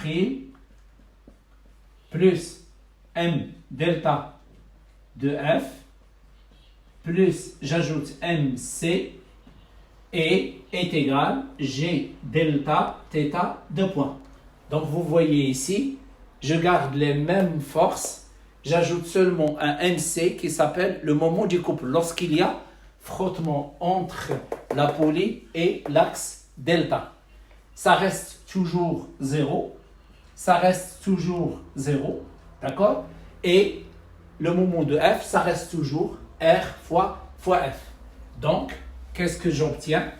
plus M delta de F plus, j'ajoute MC et est égal G delta θ de point. Donc vous voyez ici, je garde les mêmes forces, j'ajoute seulement un MC qui s'appelle le moment du couple, lorsqu'il y a frottement entre la poulie et l'axe delta. Ça reste toujours 0, d'accord? Et le moment de F, ça reste toujours R fois F. Donc, qu'est-ce que j'obtiens?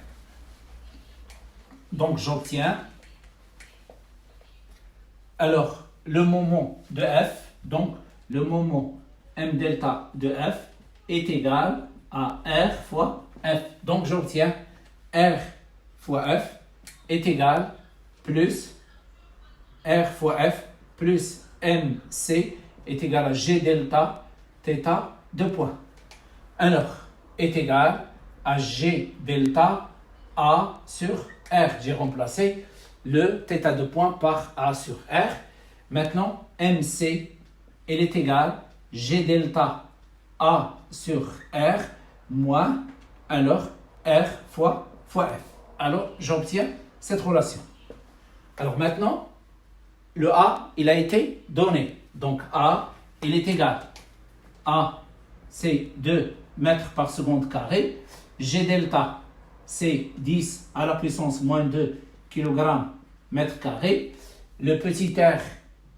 Donc, j'obtiens, alors, le moment de F, donc le moment M delta de F est égal à R fois F. Donc, j'obtiens R fois F est égal plus R fois F plus MC est égal à G delta θ de point. Alors, est égal à G delta A sur R. J'ai remplacé le θ de point par A sur R. Maintenant, MC, il est égal G delta A sur R moins, alors, R fois F. Alors, j'obtiens cette relation. Alors maintenant, le A, il a été donné. Donc, A, il est égal. A, c'est 2 mètres par seconde carré. G delta, c'est 10 à la puissance moins 2 kg mètre carré. Le petit r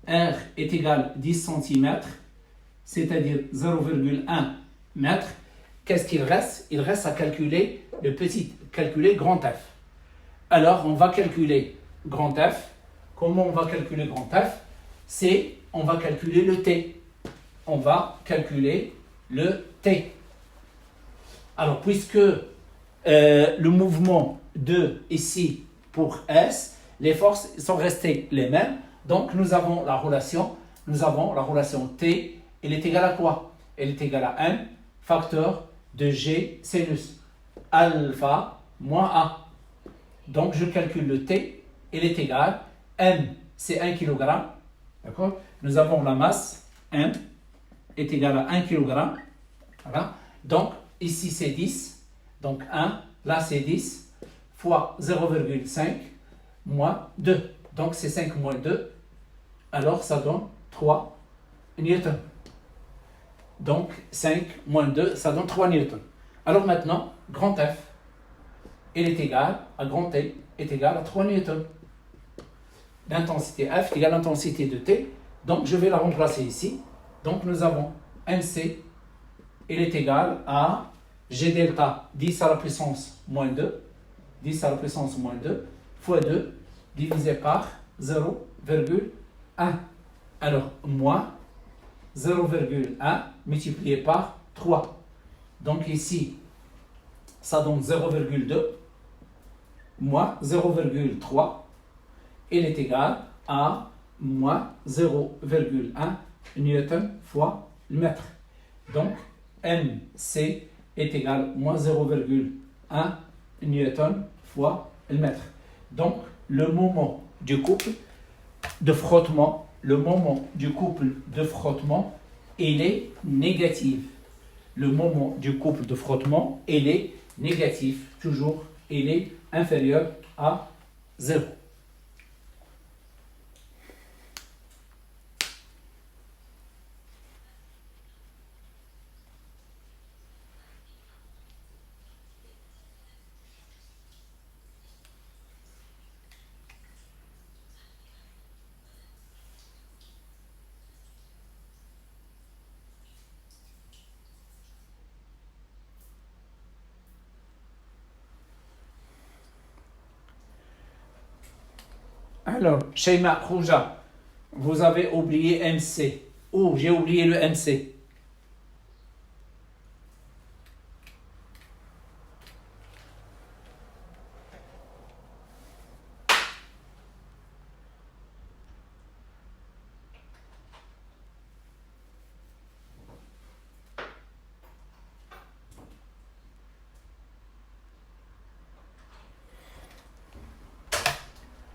est égal à 10 cm, c'est-à-dire 0,1 mètre. Qu'est-ce qu'il reste? Il reste à calculer calculer grand F. Alors, on va calculer grand F. Comment on va calculer grand F? On va calculer le T. On va calculer le T. Alors, puisque le mouvement de ici pour S, les forces sont restées les mêmes, donc nous avons la relation T, elle est égale à quoi? Elle est égale à M facteur de G sinus alpha moins A. Donc, je calcule le T, elle est égale, M, c'est 1 kg, d'accord? Nous avons la masse, M, est égale à 1 kg, voilà. Donc, ici, c'est 10, donc 1, là, c'est 10, fois 0,5, moins 2. Donc, c'est 5 moins 2, alors ça donne 3 newtons. Donc, 5 moins 2, ça donne 3 newtons. Alors maintenant, grand F, il est égal à grand T, est égal à 3 newtons. l'intensité F égale l'intensité de T. Donc, je vais la remplacer ici. Donc, nous avons MC, il est égal à G delta 10 à la puissance moins 2, 10 à la puissance moins 2, fois 2, divisé par 0,1. Alors, moins 0,1 multiplié par 3. Donc ici, ça donne 0,2 moins 0,3. Il est égal à moins 0,1 newton fois le mètre. Donc, MC est égal à moins 0,1 newton fois le mètre. Donc, le moment du couple de frottement, il est négatif. Le moment du couple de frottement, il est négatif. Toujours, il est inférieur à 0. Alors, Sheima Khouja, vous avez oublié MC. Oh, j'ai oublié le MC.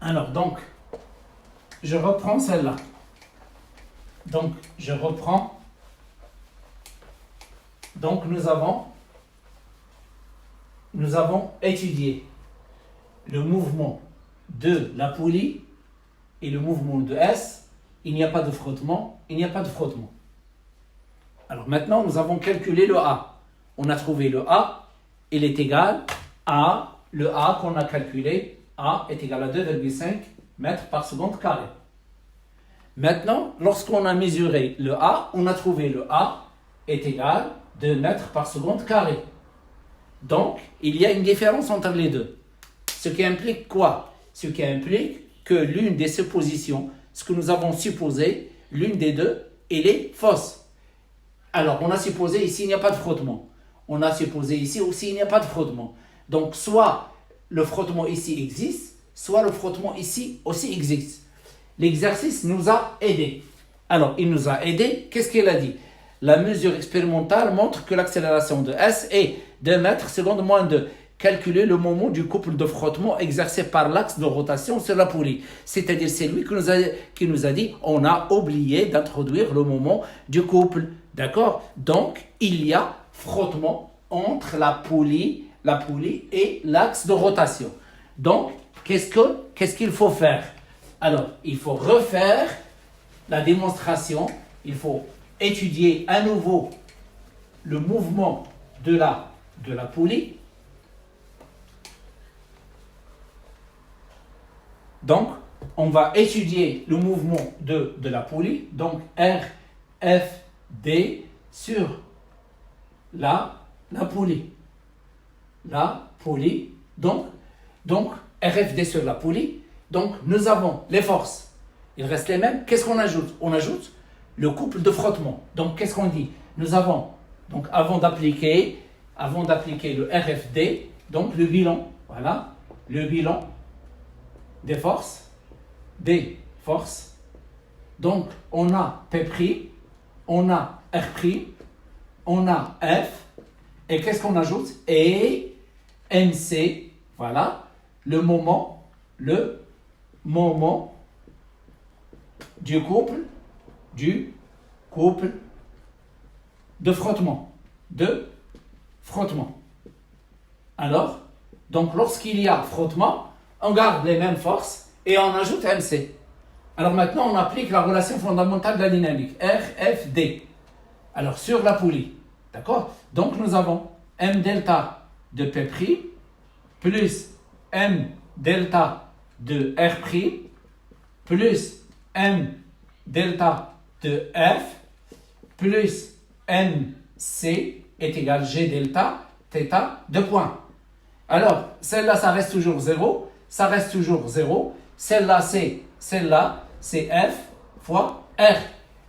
Alors, donc, je reprends celle-là. Donc, je reprends. Donc, nous avons étudié le mouvement de la poulie et le mouvement de S. Il n'y a pas de frottement, Alors, maintenant, nous avons calculé le A. On a trouvé le A, il est égal à le A qu'on a calculé. A est égal à 2,5 mètres par seconde carré. Maintenant, lorsqu'on a mesuré le A, on a trouvé le A est égal à 2 mètres par seconde carré. Donc, il y a une différence entre les deux. Ce qui implique quoi? Ce qui implique que l'une des suppositions, ce que nous avons supposé, l'une des deux, elle est fausse. Alors, on a supposé ici, il n'y a pas de frottement. On a supposé ici aussi, il n'y a pas de frottement. Donc, soit le frottement ici existe, soit le frottement ici aussi existe. L'exercice nous a aidés. Alors, il nous a aidés. Qu'est-ce qu'il a dit? La mesure expérimentale montre que l'accélération de S est 2 mètres seconde moins 2. Calculer le moment du couple de frottement exercé par l'axe de rotation sur la poulie. C'est-à-dire, c'est lui qui nous a dit on a oublié d'introduire le moment du couple. D'accord? Donc, il y a frottement entre la poulie et l'axe de rotation. Donc, qu'est-ce qu'il faut faire? Alors, il faut refaire la démonstration. Il faut étudier à nouveau le mouvement de la poulie. Donc, on va étudier le mouvement de la poulie. Donc, RFD sur la poulie. La poulie. Donc, RFD sur la poulie. Donc, nous avons les forces. Il reste les mêmes. Qu'est-ce qu'on ajoute? On ajoute le couple de frottement. Donc, qu'est-ce qu'on dit? Nous avons, donc, avant d'appliquer le RFD, donc le bilan. Voilà, le bilan des forces. Donc, on a P', on a R', on a F. Et qu'est-ce qu'on ajoute? Et MC, voilà, le moment du couple de frottement. Alors, donc lorsqu'il y a frottement, on garde les mêmes forces et on ajoute MC. Alors maintenant, on applique la relation fondamentale de la dynamique, RFD. Alors sur la poulie, d'accord? Donc nous avons M delta de P' plus M delta de R', plus M delta de F plus MC est égal G delta θ de point. Alors, celle-là, ça reste toujours 0. Ça reste toujours 0. Celle-là, c'est F fois R.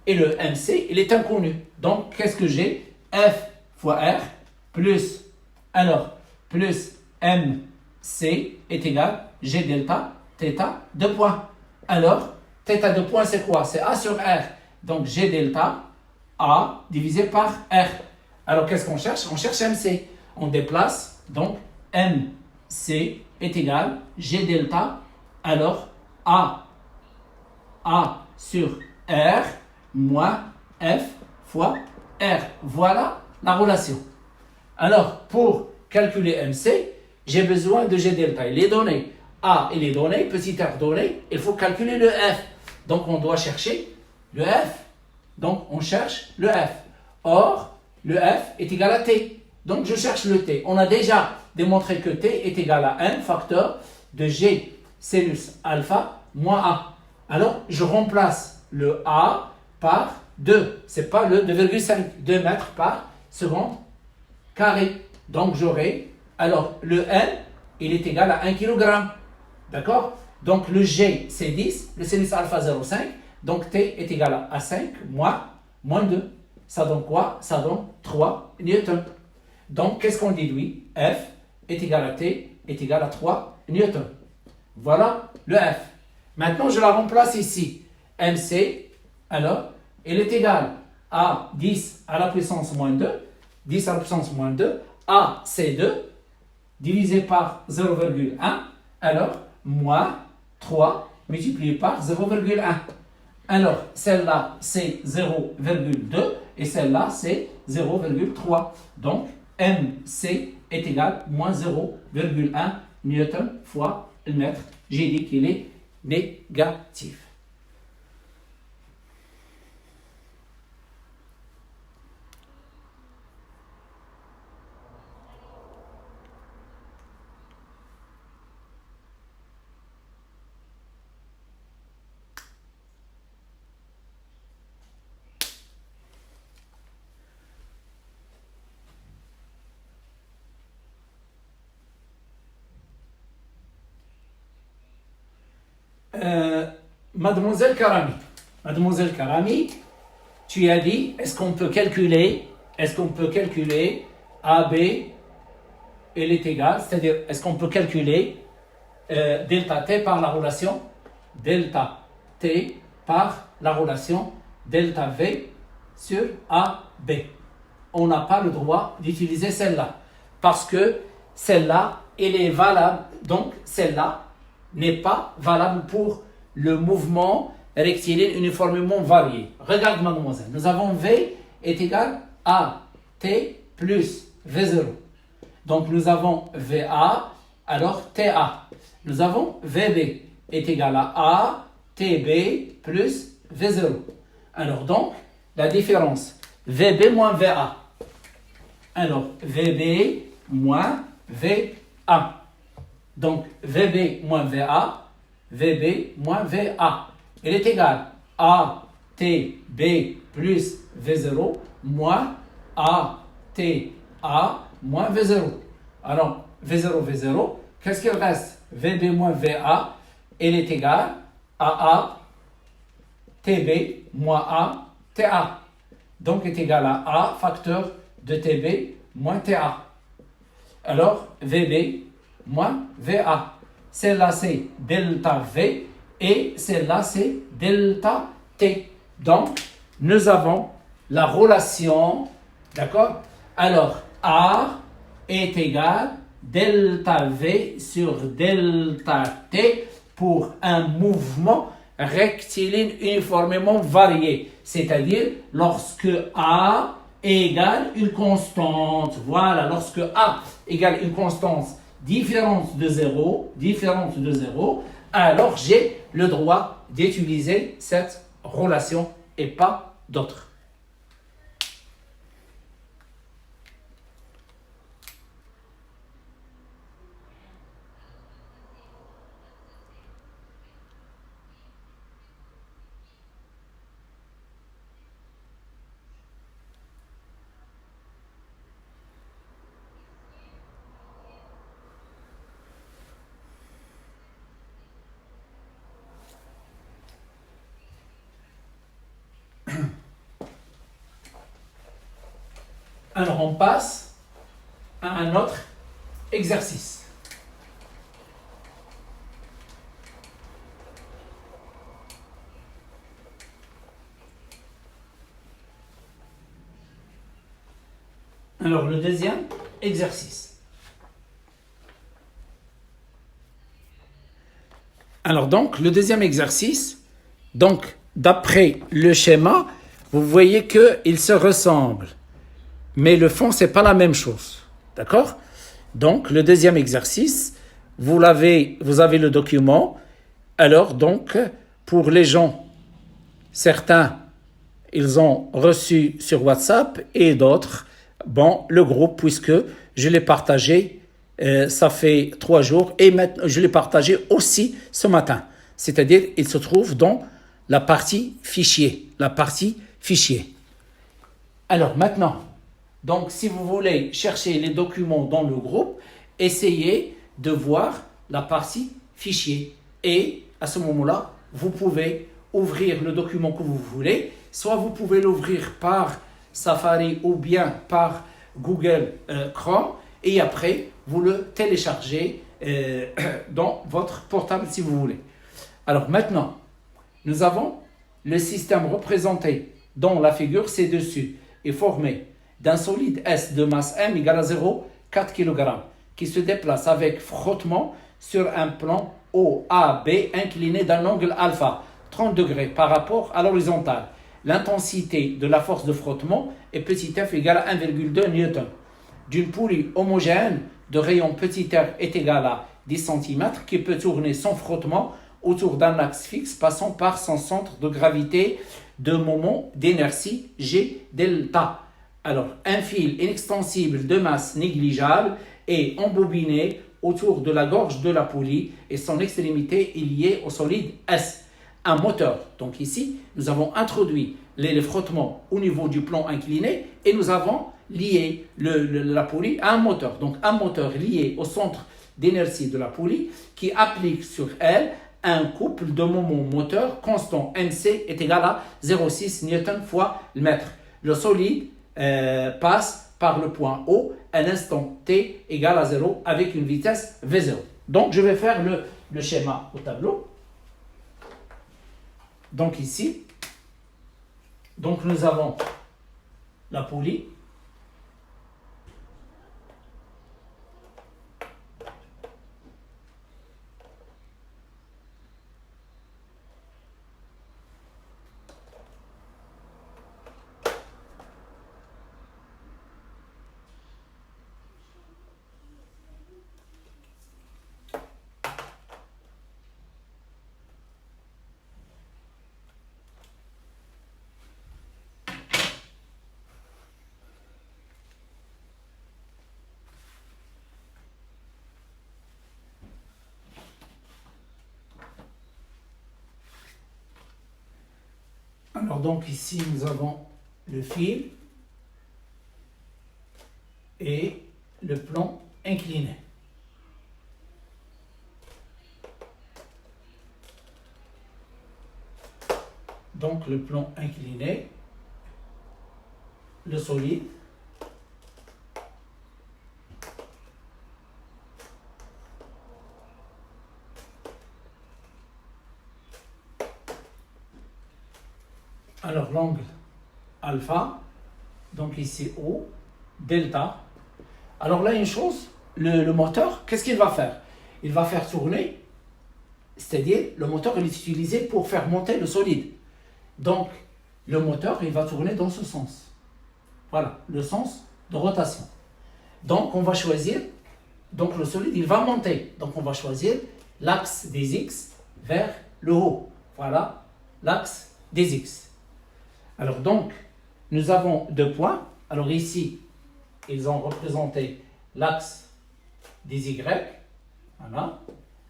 Et le MC, il est inconnu. Donc, qu'est-ce que j'ai? F fois R plus, plus MC est égal G delta θ de point. Alors, θ de point, c'est quoi? C'est A sur R. Donc, G delta A divisé par R. Alors, qu'est-ce qu'on cherche? On cherche MC. On déplace, donc, MC est égal G delta, alors A sur R moins F fois R. Voilà la relation. Alors, pour calculer MC, j'ai besoin de G delta. Il est donné. A, il est donné, petit r donné. Il faut calculer le F. Donc, on doit chercher le F. Donc, on cherche le F. Or, le F est égal à T. Donc, je cherche le T. On a déjà démontré que T est égal à 1 facteur de G sinus alpha moins A. Alors, je remplace le A par 2. Ce n'est pas le 2,5. 2 mètres par seconde carré. Donc, j'aurai, alors, le N, il est égal à 1 kg. D'accord? Donc, le G, c'est 10. Le sinus alpha, 0,5. Donc, T est égal à 5 moins 2. Ça donne quoi? Ça donne 3 newtons. Donc, qu'est-ce qu'on déduit? F est égal à T est égal à 3 newtons. Voilà le F. Maintenant, je la remplace ici. MC, alors, il est égal à 10 à la puissance moins 2. 10 à la puissance moins 2. A, c'est 2, divisé par 0,1. Alors, moins 3 multiplié par 0,1. Alors, celle-là, c'est 0,2 et celle-là, c'est 0,3. Donc, MC est égal à moins 0,1 newton fois le mètre. J'ai dit qu'il est négatif. Mademoiselle Karami, tu as dit, est-ce qu'on peut calculer AB, il est égal, c'est-à-dire, est-ce qu'on peut calculer delta T par la relation delta T par la relation delta V sur AB. On n'a pas le droit d'utiliser celle-là parce que celle-là, elle est valable, donc celle-là n'est pas valable pour le mouvement rectiligne uniformément varié. Regarde, mademoiselle, nous avons V est égal à T plus V0. Donc nous avons VA, alors TA. Nous avons VB est égal à A, TB plus V0. Alors donc, la différence, VB moins VA. Alors, VB moins VA. Donc, VB moins VA, VB moins VA. Il est égal à ATB plus V0 moins ATA moins V0. Alors, V0, V0, qu'est-ce qu'il reste? VB moins VA, il est égal à ATB moins ATA. Donc, il est égal à A facteur de TB moins TA. Alors, VB moins VA. Celle-là, c'est delta V et celle-là, c'est delta T. Donc, nous avons la relation, d'accord? Alors, A est égal delta V sur delta T pour un mouvement rectiligne uniformément varié, c'est-à-dire lorsque A égale une constante. Voilà, lorsque A égale une constante différente de 0, alors j'ai le droit d'utiliser cette relation et pas d'autre. Alors, on passe à un autre exercice. Alors, le deuxième exercice. Alors, donc, le deuxième exercice, donc, d'après le schéma, vous voyez qu'ils se ressemblent. Mais le fond, ce n'est pas la même chose. D'accord? Donc, le deuxième exercice, vous avez le document. Alors, donc, pour les gens, certains, ils ont reçu sur WhatsApp et d'autres, bon, le groupe, puisque je l'ai partagé, ça fait 3 jours, et maintenant, je l'ai partagé aussi ce matin. C'est-à-dire, il se trouve dans la partie fichier. Alors, maintenant, donc, si vous voulez chercher les documents dans le groupe, essayez de voir la partie fichier. Et à ce moment-là, vous pouvez ouvrir le document que vous voulez. Soit vous pouvez l'ouvrir par Safari ou bien par Google Chrome. Et après, vous le téléchargez dans votre portable si vous voulez. Alors maintenant, nous avons le système représenté dans la figure ci-dessus est formé d'un solide S de masse M égale à 0,4 kg qui se déplace avec frottement sur un plan OAB incliné d'un angle alpha, 30 degrés par rapport à l'horizontale. L'intensité de la force de frottement est petit f égale à 1,2 Newton. D'une poulie homogène de rayon petit r est égale à 10 cm qui peut tourner sans frottement autour d'un axe fixe passant par son centre de gravité de moment d'inertie G delta. Alors, un fil inextensible de masse négligeable est embobiné autour de la gorge de la poulie et son extrémité est liée au solide S. Un moteur. Donc ici, nous avons introduit les frottements au niveau du plan incliné et nous avons lié la poulie à un moteur. Donc un moteur lié au centre d'inertie de la poulie qui applique sur elle un couple de moment moteur constant MC est égal à 0,6 Newton fois le mètre. Le solide passe par le point O à l'instant T égale à 0 avec une vitesse V0. Donc je vais faire le schéma au tableau. Donc ici, donc nous avons la poulie. Alors donc ici nous avons le fil et le plan incliné. Donc le plan incliné, le solide, alors l'angle alpha, donc ici O, delta. Alors là, une chose, le moteur, qu'est-ce qu'il va faire? Il va faire tourner, c'est-à-dire le moteur il est utilisé pour faire monter le solide. Donc le moteur, il va tourner dans ce sens. Voilà, le sens de rotation. Donc on va choisir, donc le solide, il va monter. Donc on va choisir l'axe des X vers le haut. Voilà, l'axe des X. Alors donc, nous avons 2 points. Alors ici, ils ont représenté l'axe des Y. Voilà.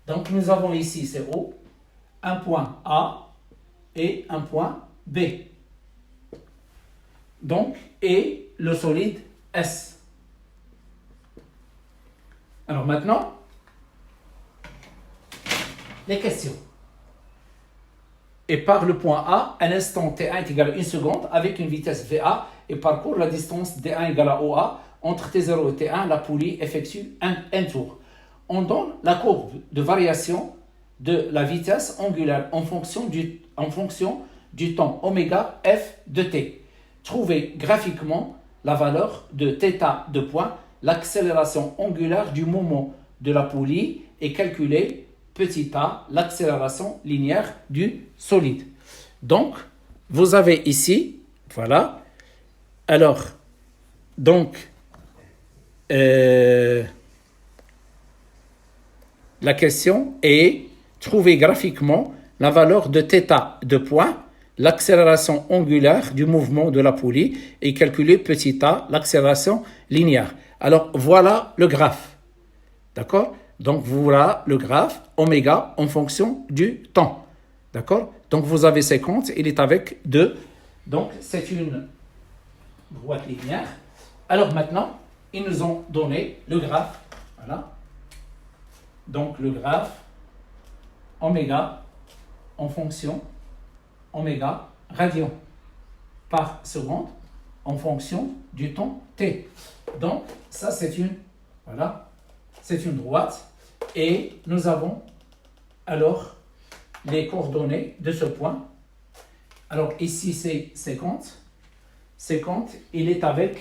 Donc nous avons ici, c'est O, un point A et un point B. Donc, et le solide S. Alors maintenant, les questions. et par le point A, un instant t1 est égal à 1 seconde avec une vitesse VA et parcourt la distance d1 égale à OA. Entre T0 et T1, la poulie effectue un tour. On donne la courbe de variation de la vitesse angulaire en fonction du temps oméga f de t. Trouvez graphiquement la valeur de θ de point, l'accélération angulaire du moment de la poulie et calculez petit a, l'accélération linéaire du solide. Donc, vous avez ici, voilà, alors, donc, la question est trouver graphiquement la valeur de θ de point, l'accélération angulaire du mouvement de la poulie et calculer petit a, l'accélération linéaire. Alors, voilà le graphe. D'accord? Donc, voilà le graphe oméga en fonction du temps. D'accord? Donc, vous avez 50, il est avec 2. Donc, c'est une droite linéaire. Alors, maintenant, ils nous ont donné le graphe. Voilà. Donc, le graphe oméga en fonction oméga radian par seconde en fonction du temps t. Donc, ça, c'est une, voilà, c'est une droite. Et nous avons alors les coordonnées de ce point. Alors, ici, c'est 50. 50, il est avec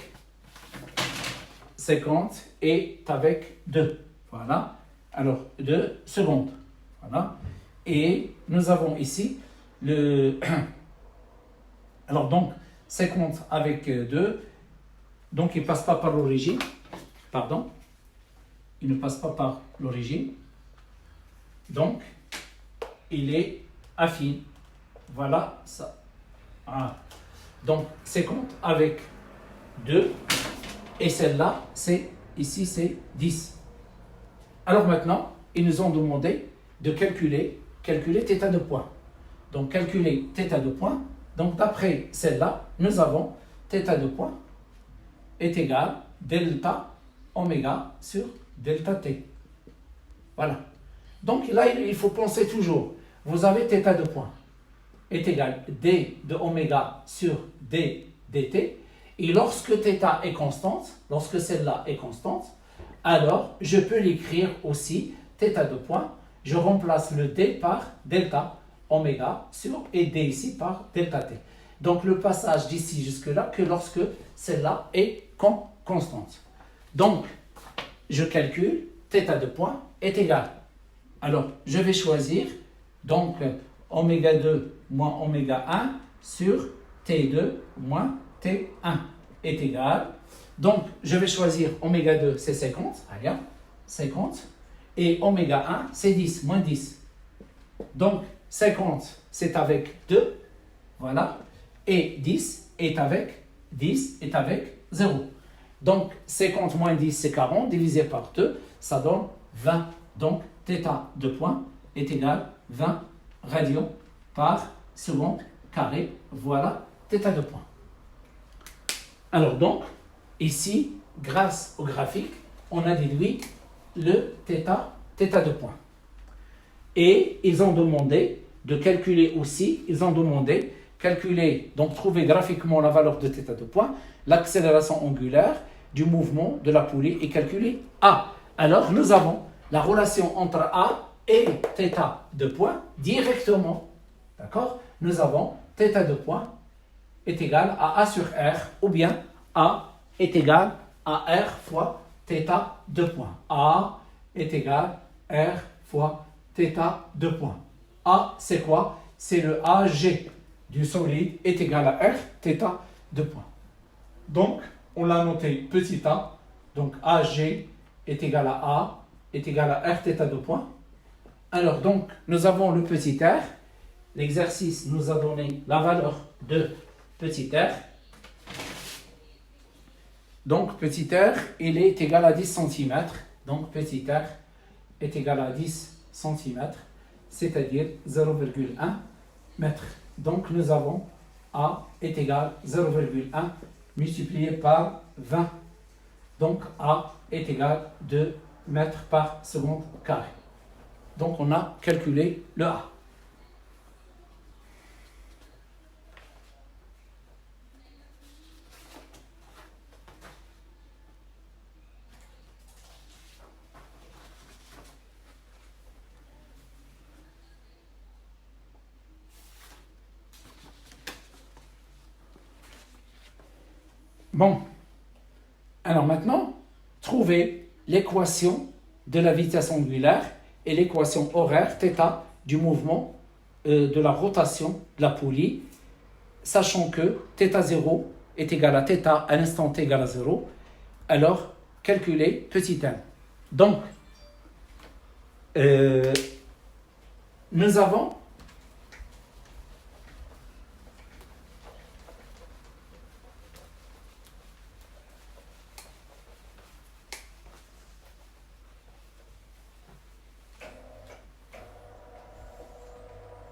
50 est avec 2. Voilà. Alors, 2 secondes. Voilà. Et nous avons ici le... Alors, donc, 50 avec 2. Donc, il ne passe pas par l'origine. Pardon. Il ne passe pas par l'origine. Donc, il est affine. Voilà ça. Ah. Donc, 50 avec 2. Et celle-là, c'est ici, c'est 10. Alors maintenant, ils nous ont demandé de calculer θ de point. Donc, calculer θ de point. Donc, d'après celle-là, nous avons θ de point est égal delta oméga sur delta t. Voilà. Donc, là, il faut penser toujours. Vous avez θ de point est égal d de oméga sur d dt. Et lorsque θ est constante, lorsque celle-là est constante, alors je peux l'écrire aussi θ de point. Je remplace le d par delta oméga sur et d ici par delta t. Donc le passage d'ici jusque-là que lorsque celle-là est constante. Donc je calcule θ de point est égal. Alors je vais choisir donc oméga 2 moins oméga 1 sur t2 moins T1 est égal. Donc, je vais choisir oméga 2, c'est 50. Allez, 50. Et oméga 1, c'est 10, moins 10. Donc, 50, c'est avec 2. Voilà. Et 10 est avec 0. Donc, 50 moins 10, c'est 40. Divisé par 2, ça donne 20. Donc, θ de point est égal 20 radians par seconde carré. Voilà θ de point. Alors donc, ici, grâce au graphique, on a déduit le θ de point. Et ils ont demandé de calculer aussi, donc trouver graphiquement la valeur de θ de point, l'accélération angulaire du mouvement de la poulie et calculer A. Alors, nous avons la relation entre A et θ de point directement. D'accord? Nous avons θ de point est égal à A sur R, ou bien A est égal à R fois θ de point. A est égal à R fois θ de point. A, c'est quoi? C'est le AG du solide est égal à R θ de point. Donc, on l'a noté petit a. Donc, AG est égal à A est égal à R θ de point. Alors, donc, nous avons le petit r. L'exercice nous a donné la valeur de petit r. Donc, petit r, il est égal à 10 cm. Donc, petit r est égal à 10 cm, c'est-à-dire 0,1 mètre. Donc, nous avons A est égal à 0,1 multiplié par 20. Donc, A est égal à 2 mètres par seconde carré. Donc, on a calculé le A. Bon, alors maintenant, trouvez l'équation de la vitesse angulaire et l'équation horaire θ du mouvement de la rotation de la poulie, sachant que θ0 est égal à θ à l'instant t égal à 0, alors calculez petit m. Donc, nous avons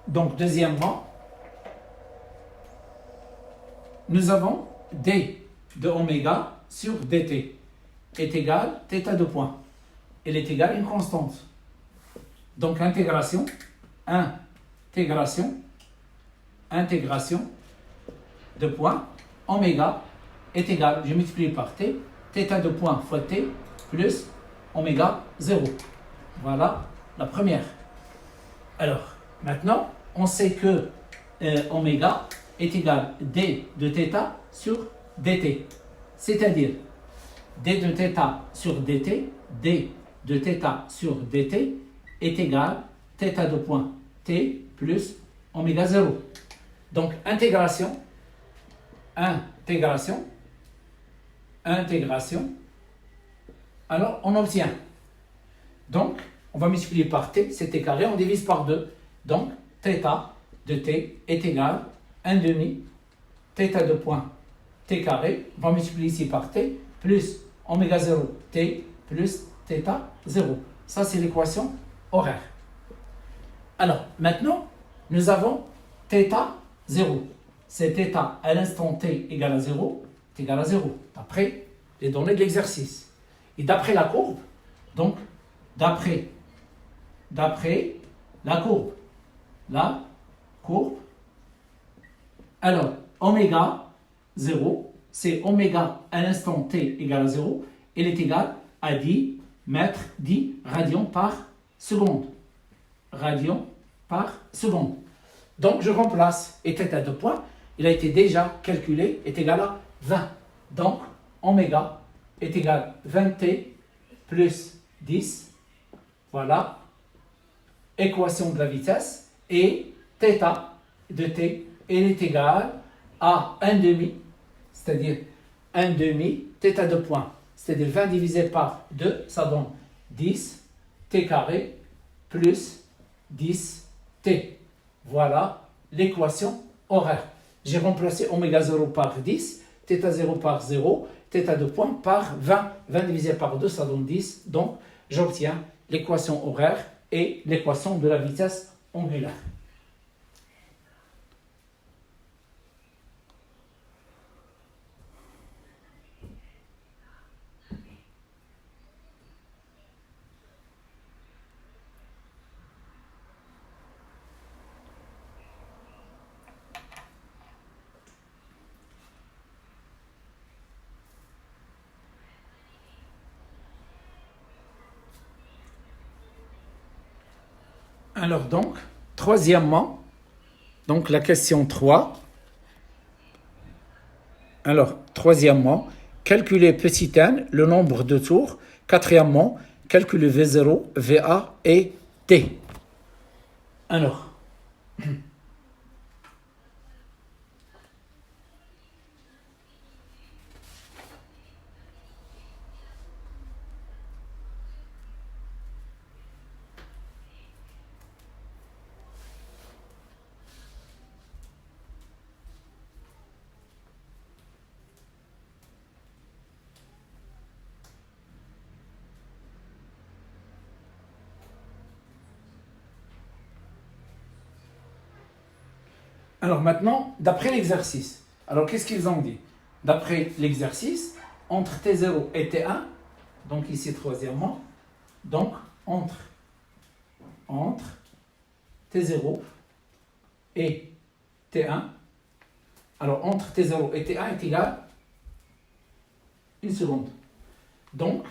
donc deuxièmement, nous avons d de oméga sur dt est égal θ de point. Elle est égale à une constante. Donc intégration de point oméga est égal, je multiplie par t, θ de point fois t plus oméga 0. Voilà la première. Alors, maintenant, on sait que oméga est égal d de θ sur dt. C'est-à-dire d de θ sur dt, d de θ sur dt est égal θ de point t plus oméga 0. Donc, intégration. Alors, on obtient. Donc, on va multiplier par t, c'est t carré, on divise par 2. Donc, θ de t est égal 1 demi θ de point t carré, on va multiplier ici par t, plus oméga 0 t plus θ 0. Ça, c'est l'équation horaire. Alors, maintenant, nous avons θ 0. C'est θ à l'instant t égale à 0, est égal à 0, d'après les données de l'exercice. Et d'après la courbe, donc, d'après la courbe, alors, oméga 0, c'est oméga à l'instant t égale à 0, elle est égale à 10 radians par seconde. Donc, je remplace, et θ de point, il a été déjà calculé, est égal à 20. Donc, oméga est égal à 20t plus 10. Voilà, équation de la vitesse. Et θ de t, elle est égale à 1 demi, c'est-à-dire 1 demi θ de point. C'est-à-dire 20 divisé par 2, ça donne 10 t carré plus 10 t. Voilà l'équation horaire. J'ai remplacé oméga 0 par 10, θ 0 par 0, θ de point par 20. 20 divisé par 2, ça donne 10. Donc, j'obtiens l'équation horaire et l'équation de la vitesse angulaire. Alors donc, troisièmement, donc la question 3. Alors, troisièmement, calculer petit n, le nombre de tours. Quatrièmement, calculer V0, VA et T. Alors, maintenant, d'après l'exercice. Alors, qu'est-ce qu'ils ont dit? D'après l'exercice, entre T0 et T1, donc ici troisièmement, donc entre T0 et T1, alors entre T0 et T1 est égal à 1 seconde. Donc,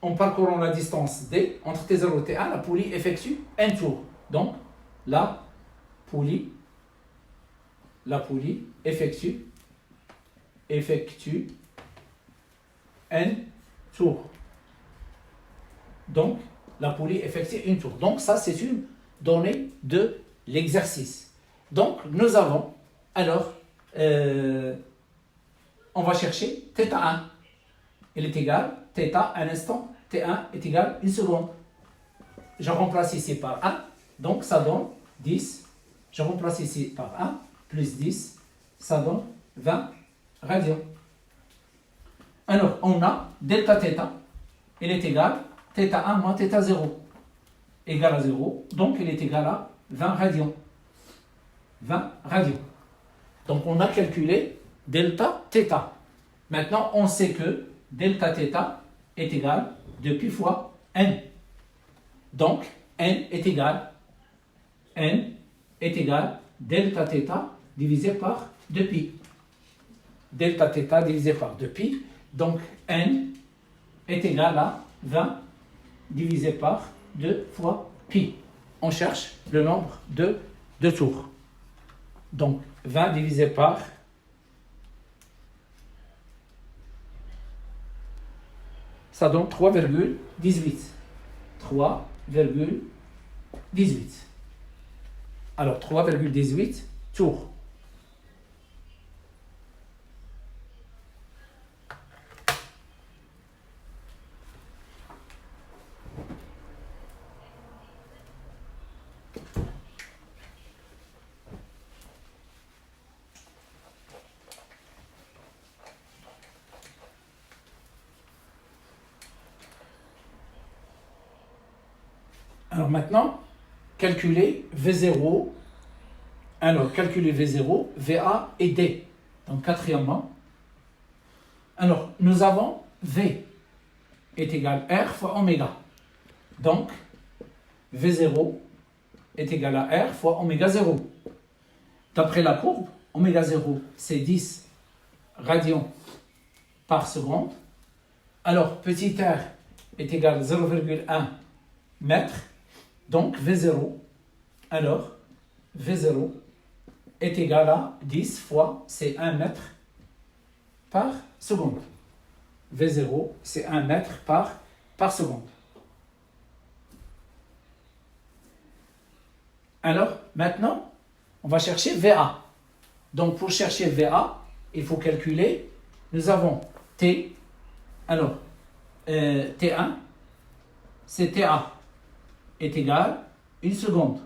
en parcourant la distance D, entre T0 et T1, la poulie effectue un tour. Donc, la poulie la poulie effectue un tour. Donc, la poulie effectue un tour. Donc, ça, c'est une donnée de l'exercice. Donc, nous avons, alors, on va chercher θ1. Il est égal, θ, un instant, T1 est égal 1 seconde. Je remplace ici par 1, donc ça donne 10. Je remplace ici par 1, plus 10, ça donne 20 radians. Alors, on a delta θ, il est égal θ1 moins θ0, égal à 0, donc il est égal à 20 radians. 20 radians. Donc, on a calculé delta θ. Maintenant, on sait que delta θ est égal 2π fois n. Donc, n est égal delta θ divisé par 2π. Delta θ divisé par 2π. Donc, n est égal à 20 divisé par 2 fois π. On cherche le nombre de tours. Donc, 20 divisé par ça donne 3,18. 3,18. Alors, 3,18 tours. Alors maintenant, calculer V0. Alors, calculer V0, VA et D. Donc, quatrièmement. Alors, nous avons V est égal à R fois oméga. Donc, V0 est égal à R fois oméga 0. D'après la courbe, oméga 0, c'est 10 radians par seconde. Alors, petit r est égal à 0,1 mètre. Donc, V0, alors, V0 est égal à 10 fois, c'est 1 mètre par seconde. V0, c'est 1 mètre par seconde. Alors, maintenant, on va chercher VA. Donc, pour chercher VA, il faut calculer. Nous avons T. Alors, T1, c'est TA est égal à 1 seconde.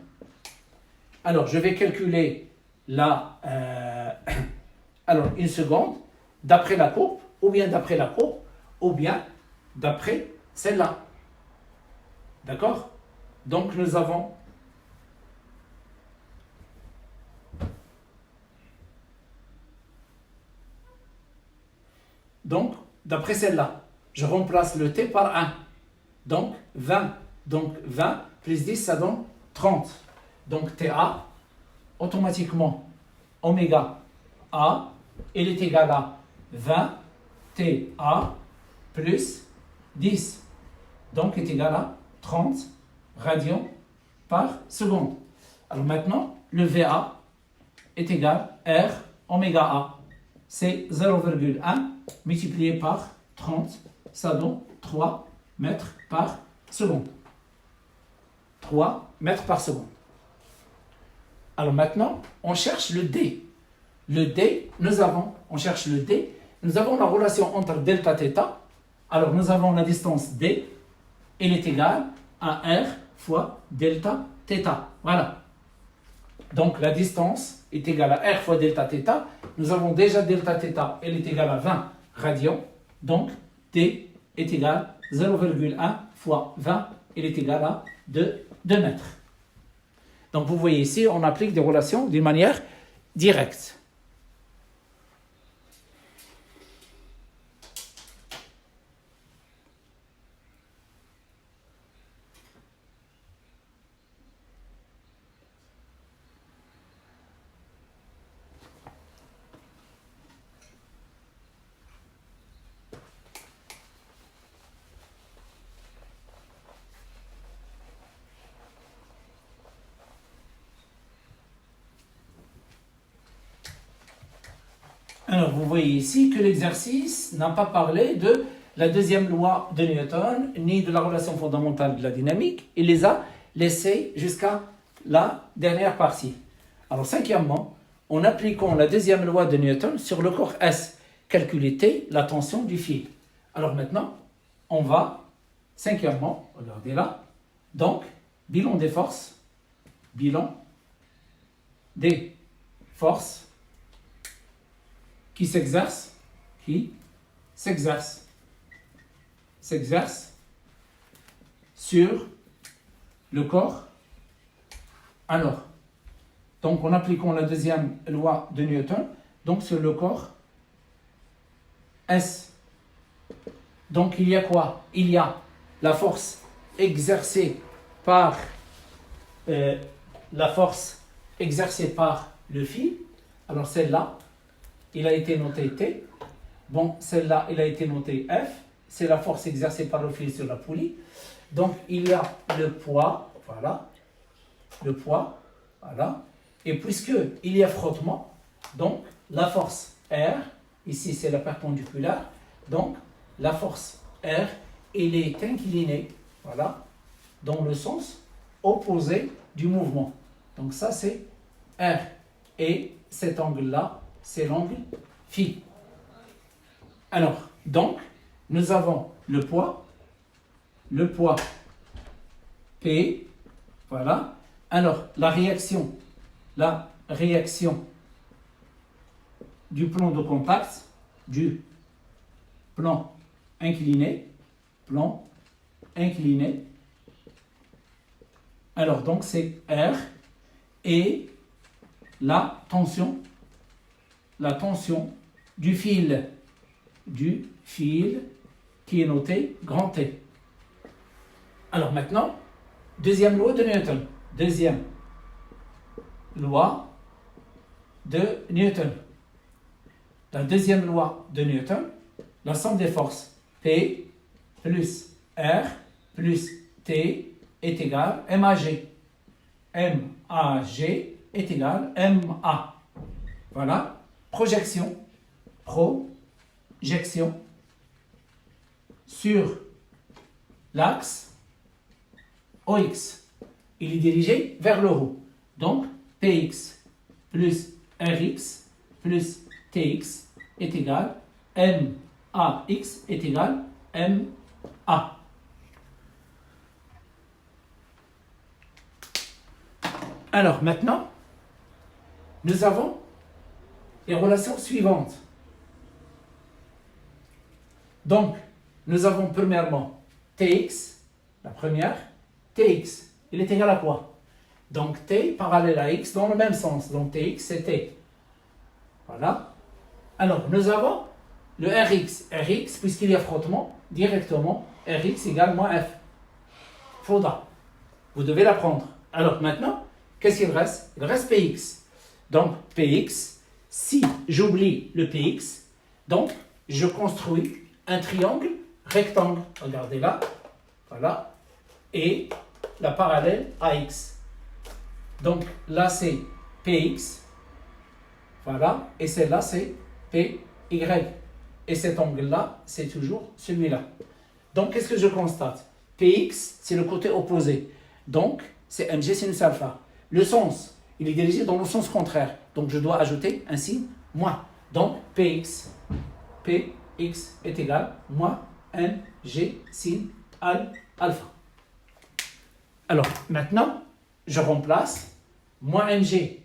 Alors, je vais calculer la... alors, 1 seconde d'après la courbe, ou bien d'après la courbe, ou bien d'après celle-là. D'accord? Donc, nous avons... Donc, d'après celle-là, je remplace le T par 1. Donc, 20. Donc, 20 plus 10, ça donne 30. Donc, TA, automatiquement, oméga A, il est égal à 20 TA plus 10. Donc, est égal à 30 radians par seconde. Alors maintenant, le VA est égal à R oméga A. C'est 0,1 multiplié par 30, ça donne 3 mètres par seconde. 3 mètres par seconde. Alors maintenant, on cherche le D. Le D, on cherche le D. Nous avons la relation entre delta θ. Alors nous avons la distance D. Elle est égale à R fois delta θ. Voilà. Donc la distance est égale à R fois delta θ. Nous avons déjà delta θ, elle est égale à 20 radians. Donc D est égal à 0,1 fois 20, elle est égale à 2 mètres. Donc vous voyez ici, on applique des relations d'une manière directe. Alors, vous voyez ici que l'exercice n'a pas parlé de la deuxième loi de Newton, ni de la relation fondamentale de la dynamique. Il les a laissés jusqu'à la dernière partie. Alors, cinquièmement, en appliquant la deuxième loi de Newton sur le corps S, calculer T, la tension du fil. Alors maintenant, on va, cinquièmement, regardez là, donc, bilan des forces qui s'exercent sur le corps. Alors, donc en appliquant la deuxième loi de Newton, donc sur le corps S. Donc il y a quoi? Il y a la force exercée par le fil. Alors celle-là, il a été noté T. Bon, celle-là, il a été noté F. C'est la force exercée par le fil sur la poulie. Donc il y a le poids, voilà. Le poids, voilà. Et puisqu'il y a frottement, donc la force R, ici c'est la perpendiculaire, donc la force R, elle est inclinée, voilà, dans le sens opposé du mouvement. Donc ça c'est R. Et cet angle-là, c'est l'angle phi. Alors, donc, nous avons le poids P, voilà. Alors, la réaction du plan de contact, du plan incliné. Alors, donc, c'est R et la tension du fil qui est noté grand T. Alors maintenant, deuxième loi de Newton. La deuxième loi de Newton, la somme des forces P plus R plus T est égal à MAG. MAG est égal à MA. Voilà. Projection sur l'axe OX. Il est dirigé vers le haut. Donc, PX plus RX plus TX est égal à MAX est égal à MA. Alors, maintenant, nous avons les relations suivantes. Donc, nous avons premièrement Tx, la première, Tx, il est égal à quoi? Donc, T parallèle à X dans le même sens. Donc, Tx, c'est T. Voilà. Alors, nous avons le Rx. Rx, puisqu'il y a frottement, directement, Rx égale moins F. Faudra. Vous devez l'apprendre. Alors, maintenant, qu'est-ce qu'il reste? Il reste Px. Donc, Px, si j'oublie le Px, donc, je construis un triangle rectangle. Regardez là. Voilà. Et la parallèle AX. Donc, là, c'est Px. Voilà. Et celle-là, c'est PY. Et cet angle-là, c'est toujours celui-là. Donc, qu'est-ce que je constate? Px, c'est le côté opposé. Donc, c'est mg sinus alpha. Le sens, il est dirigé dans le sens contraire. Donc, je dois ajouter un signe moins. Donc, Px est égal à moins mg sin alpha. Alors, maintenant, je remplace moins mg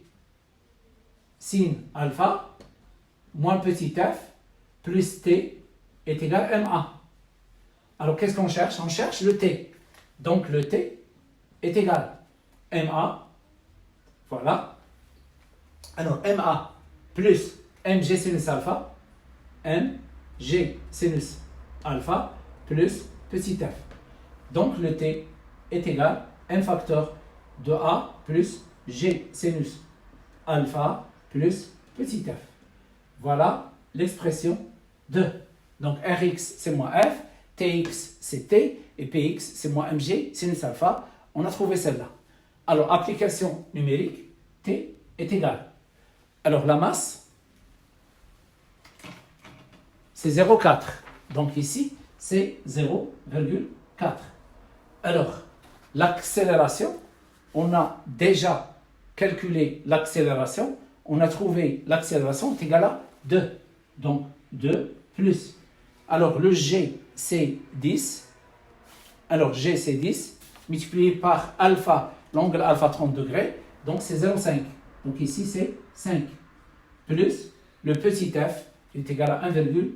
sin alpha moins petit f plus t est égal à ma. Alors, qu'est-ce qu'on cherche? On cherche le t. Donc, le t est égal à ma. Voilà. Alors, ma plus mg sinus alpha, mg sinus alpha plus petit f. Donc, le t est égal à m facteur de a plus g sinus alpha plus petit f. Voilà l'expression de. Donc, Rx, c'est moins f, Tx, c'est t, et Px, c'est moins mg sinus alpha. On a trouvé celle-là. Alors, application numérique, t est égal. Alors, la masse c'est 0,4. Donc ici, c'est 0,4. Alors, l'accélération, on a déjà calculé l'accélération. On a trouvé l'accélération est égale à 2. Donc, 2 plus. Alors, le G, c'est 10. Alors, G, c'est 10. Multiplié par alpha, l'angle alpha 30 degrés. Donc, c'est 0,5. Donc, ici, c'est 5. Plus le petit f est égal à 1,2.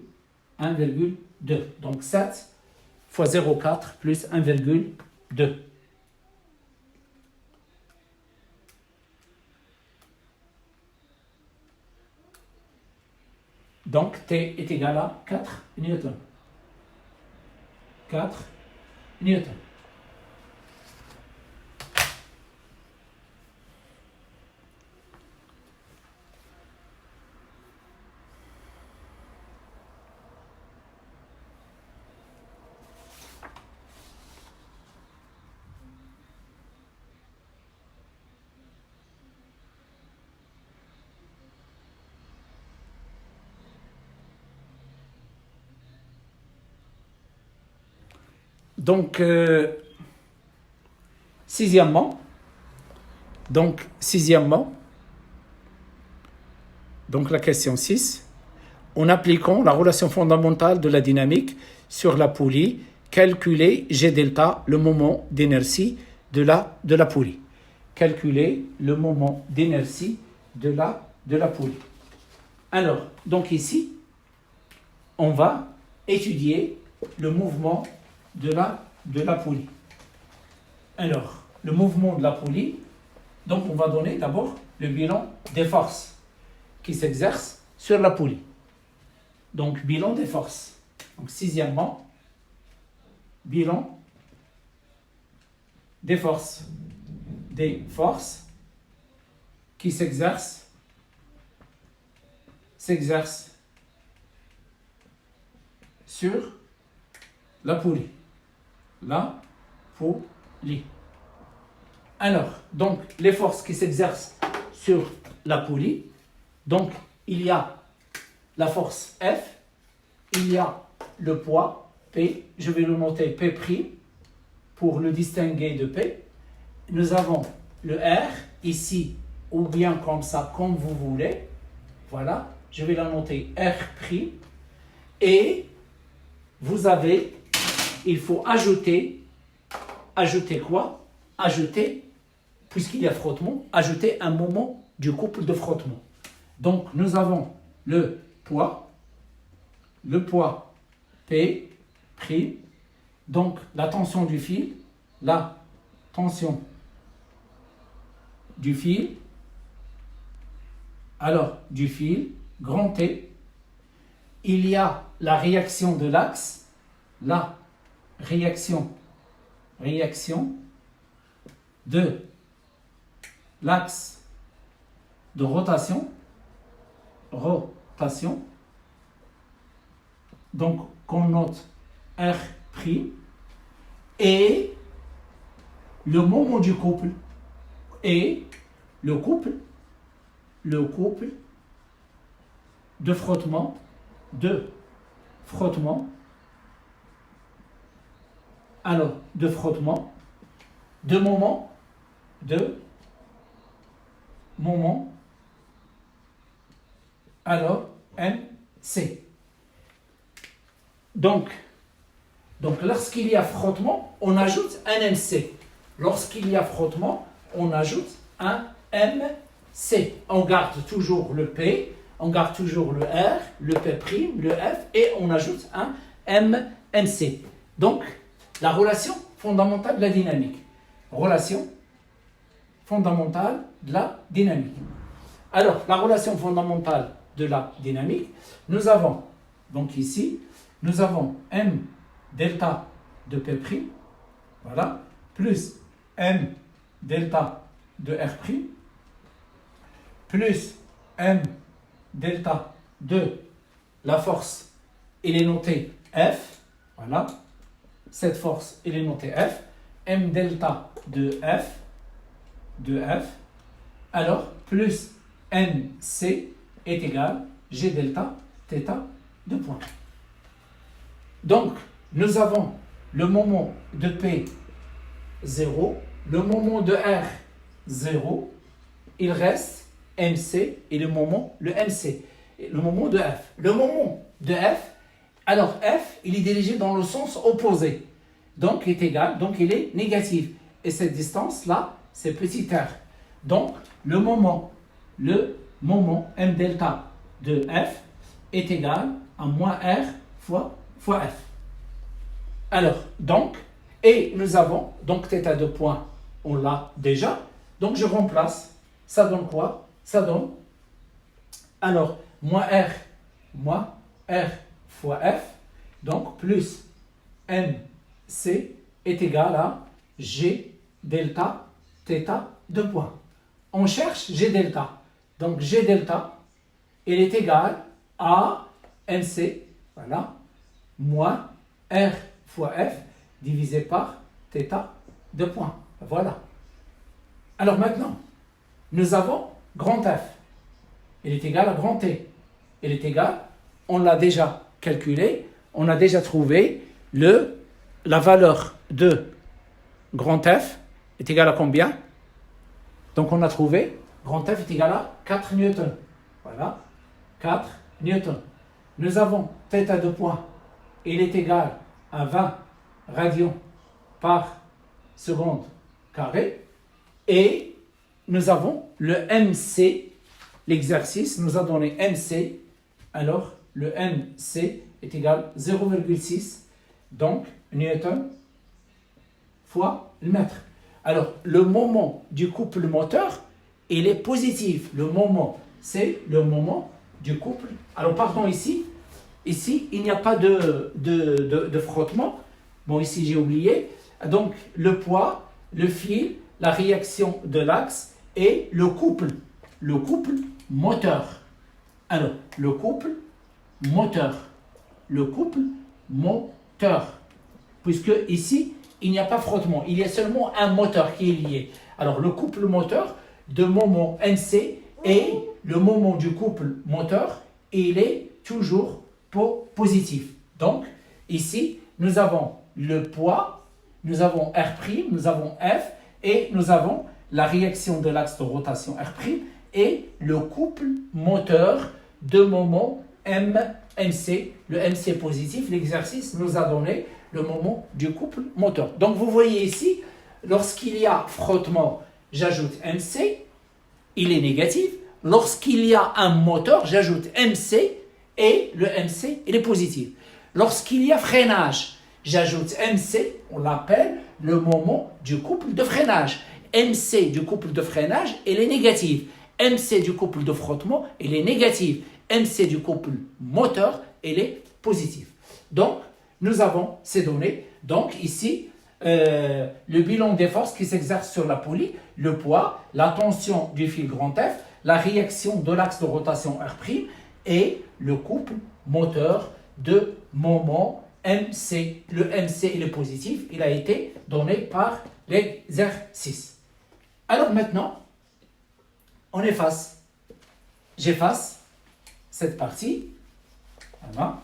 Donc, 7 fois 0,4 plus 1,2. Donc, T est égal à 4 newtons. 4 newtons. Donc, sixièmement, donc la question 6, en appliquant la relation fondamentale de la dynamique sur la poulie, calculez G delta, le moment d'inertie de la poulie. Calculer le moment d'inertie de la poulie. Alors, donc ici, on va étudier le mouvement de la poulie. Alors, le mouvement de la poulie, donc on va donner d'abord le bilan des forces qui s'exercent sur la poulie. Donc, bilan des forces. Donc, sixièmement, bilan des forces. Des forces qui s'exercent sur la poulie. La poulie. Alors, donc, les forces qui s'exercent sur la poulie, donc, il y a la force F, il y a le poids P, je vais le noter P' pour le distinguer de P. Nous avons le R ici, ou bien comme ça, comme vous voulez. Voilà, je vais la noter R'. Et vous avez, il faut ajouter quoi? Ajouter, puisqu'il y a frottement, ajouter un moment du couple de frottement. Donc, nous avons le poids P', donc la tension du fil, alors du fil, grand T, il y a la réaction de l'axe, la réaction de l'axe de rotation, donc qu'on note R', et le moment du couple, et le couple de frottement, alors de frottement, de moment, alors MC. Donc lorsqu'il y a frottement, on ajoute un MC. Lorsqu'il y a frottement, on ajoute un MC. On garde toujours le P, on garde toujours le R, le P', le F, et on ajoute un MC. Donc, la relation fondamentale de la dynamique. Relation fondamentale de la dynamique. Alors, la relation fondamentale de la dynamique, nous avons, donc ici, nous avons M delta de P', voilà, plus M delta de R', plus M delta de la force, il est noté F, voilà, cette force, il est noté F, M delta de F, alors plus MC est égal G delta θ de point. Donc, nous avons le moment de P 0, le moment de R 0, il reste MC et le MC, le moment de F. Le moment de F, alors F, il est dirigé dans le sens opposé. Donc, il est égal, donc il est négatif. Et cette distance-là, c'est petit r. Donc, le moment M delta de F est égal à moins R fois F. Alors, donc, et nous avons, donc θ de point, on l'a déjà. Donc, je remplace. Ça donne quoi? Ça donne, alors, moins R fois F, donc plus MC est égal à G delta θ de point. On cherche G delta. Donc, G delta, il est égal à MC, voilà, moins R fois F divisé par θ de point. Voilà. Alors maintenant, nous avons grand F. Il est égal à grand T. Il est égal, on l'a déjà calculé, on a déjà trouvé la valeur de grand F est égal à combien? Donc on a trouvé, grand F est égal à 4 newtons. Voilà, 4 newtons. Nous avons θ de point, il est égal à 20 radians par seconde carré. Et nous avons le MC, l'exercice nous a donné MC, alors le MC est égal à 0,6, donc newton fois le mètre. Alors le moment du couple moteur, il est positif. Le moment, c'est le moment du couple. Alors pardon, ici il n'y a pas de frottement. Bon, ici j'ai oublié. Donc le poids, le fil, la réaction de l'axe et le couple moteur. Alors, le couple moteur. Puisque ici, il n'y a pas frottement, il y a seulement un moteur qui est lié. Alors, le couple moteur de moment NC et le moment du couple moteur, il est toujours positif. Donc, ici, nous avons le poids, nous avons R', nous avons F, et nous avons la réaction de l'axe de rotation R' et le couple moteur de moment MC. Le MC positif, l'exercice nous a donné le moment du couple moteur. Donc vous voyez ici, lorsqu'il y a frottement, j'ajoute MC, il est négatif. Lorsqu'il y a un moteur, j'ajoute MC et le MC, il est positif. Lorsqu'il y a freinage, j'ajoute MC, on l'appelle le moment du couple de freinage. MC du couple de freinage, il est négatif. MC du couple de frottement, il est négatif. MC du couple moteur, il est positif. Donc, nous avons ces données. Donc, ici, le bilan des forces qui s'exercent sur la poulie, le poids, la tension du fil grand F, la réaction de l'axe de rotation R' et le couple moteur de moment MC. Le MC, il est positif. Il a été donné par l'exercice. Alors maintenant, on efface. J'efface cette partie. Voilà.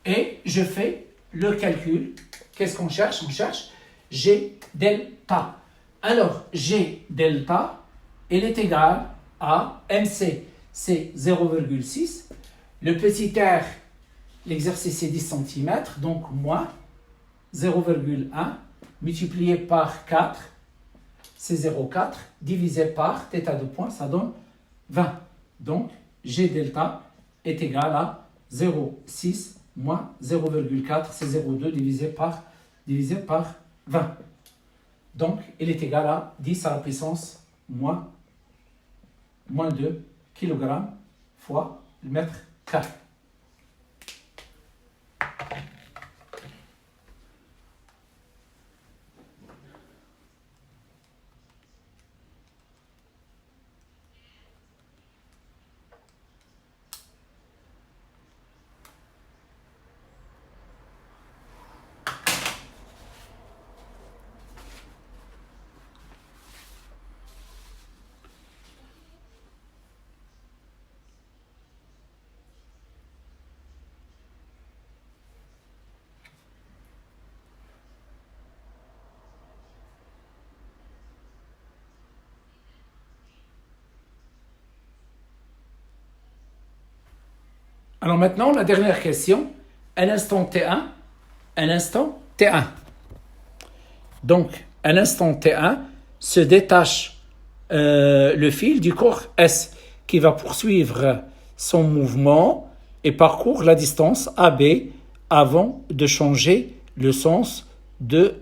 Et je fais le calcul. Qu'est-ce qu'on cherche? On cherche G delta. Alors, G delta, il est égal à MC, c'est 0,6. Le petit r, l'exercice est 10 cm, donc moins 0,1 multiplié par 4, c'est 0,4, divisé par θ de point, ça donne 20. Donc, G delta est égal à 0,6 moins 0,4, c'est 0,2 divisé par 20. Donc, il est égal à 10 à la puissance moins 2 kg fois le mètre carré. Alors maintenant, la dernière question. Un instant T1, un instant T1. Donc, un instant T1 se détache le fil du corps S qui va poursuivre son mouvement et parcourt la distance AB avant de changer le sens de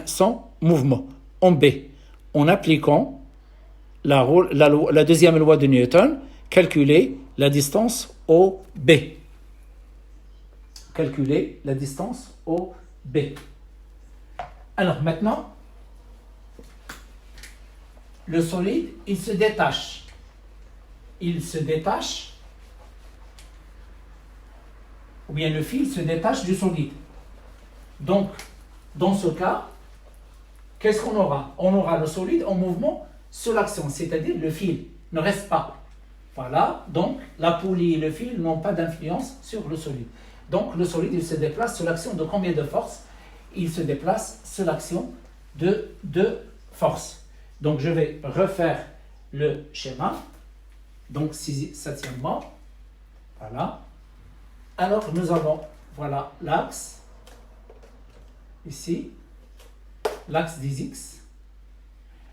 son mouvement en B en appliquant la deuxième loi de Newton, calculer la distance OB. Calculer la distance OB. Alors maintenant, le solide, il se détache. Il se détache, ou bien le fil se détache du solide. Donc, dans ce cas, qu'est-ce qu'on aura? On aura le solide en mouvement sous l'action, c'est-à-dire le fil ne reste pas. Voilà, donc la poulie et le fil n'ont pas d'influence sur le solide. Donc le solide, il se déplace sous l'action de combien de forces? Il se déplace sous l'action de 2 forces. Donc je vais refaire le schéma. Donc septièmement, voilà. Alors nous avons, voilà, l'axe, ici, l'axe des X.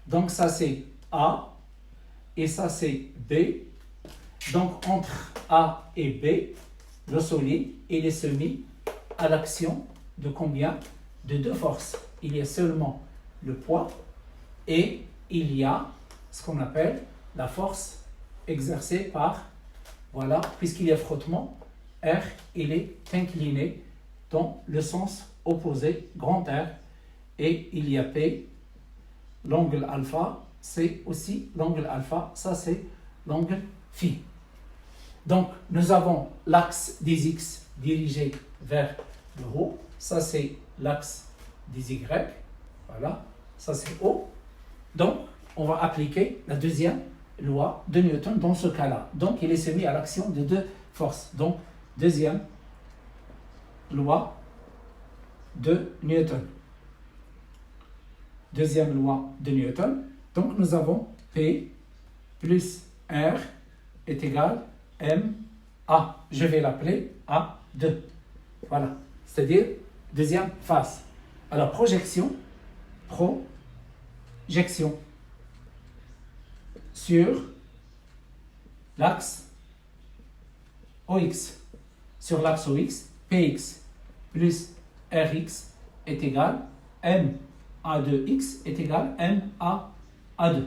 Donc ça c'est A, et ça c'est B. Donc entre A et B, le solide, il est soumis à l'action de combien? De 2 forces. Il y a seulement le poids et il y a ce qu'on appelle la force exercée par, voilà, puisqu'il y a frottement, R, il est incliné dans le sens opposé, grand R, et il y a P, l'angle alpha, c'est aussi l'angle alpha, ça c'est l'angle phi. Donc, nous avons l'axe des X dirigé vers le haut, ça c'est l'axe des Y, voilà, ça c'est O. Donc, on va appliquer la deuxième loi de Newton dans ce cas-là. Donc, il est soumis à l'action de 2 forces. Donc, deuxième loi de Newton. Deuxième loi de Newton. Donc, nous avons P plus R est égal MA. Je vais l'appeler A2. Voilà. C'est-à-dire, deuxième phase. Alors, projection sur l'axe OX. Sur l'axe OX, PX plus RX est égal MA2X est égal MA2.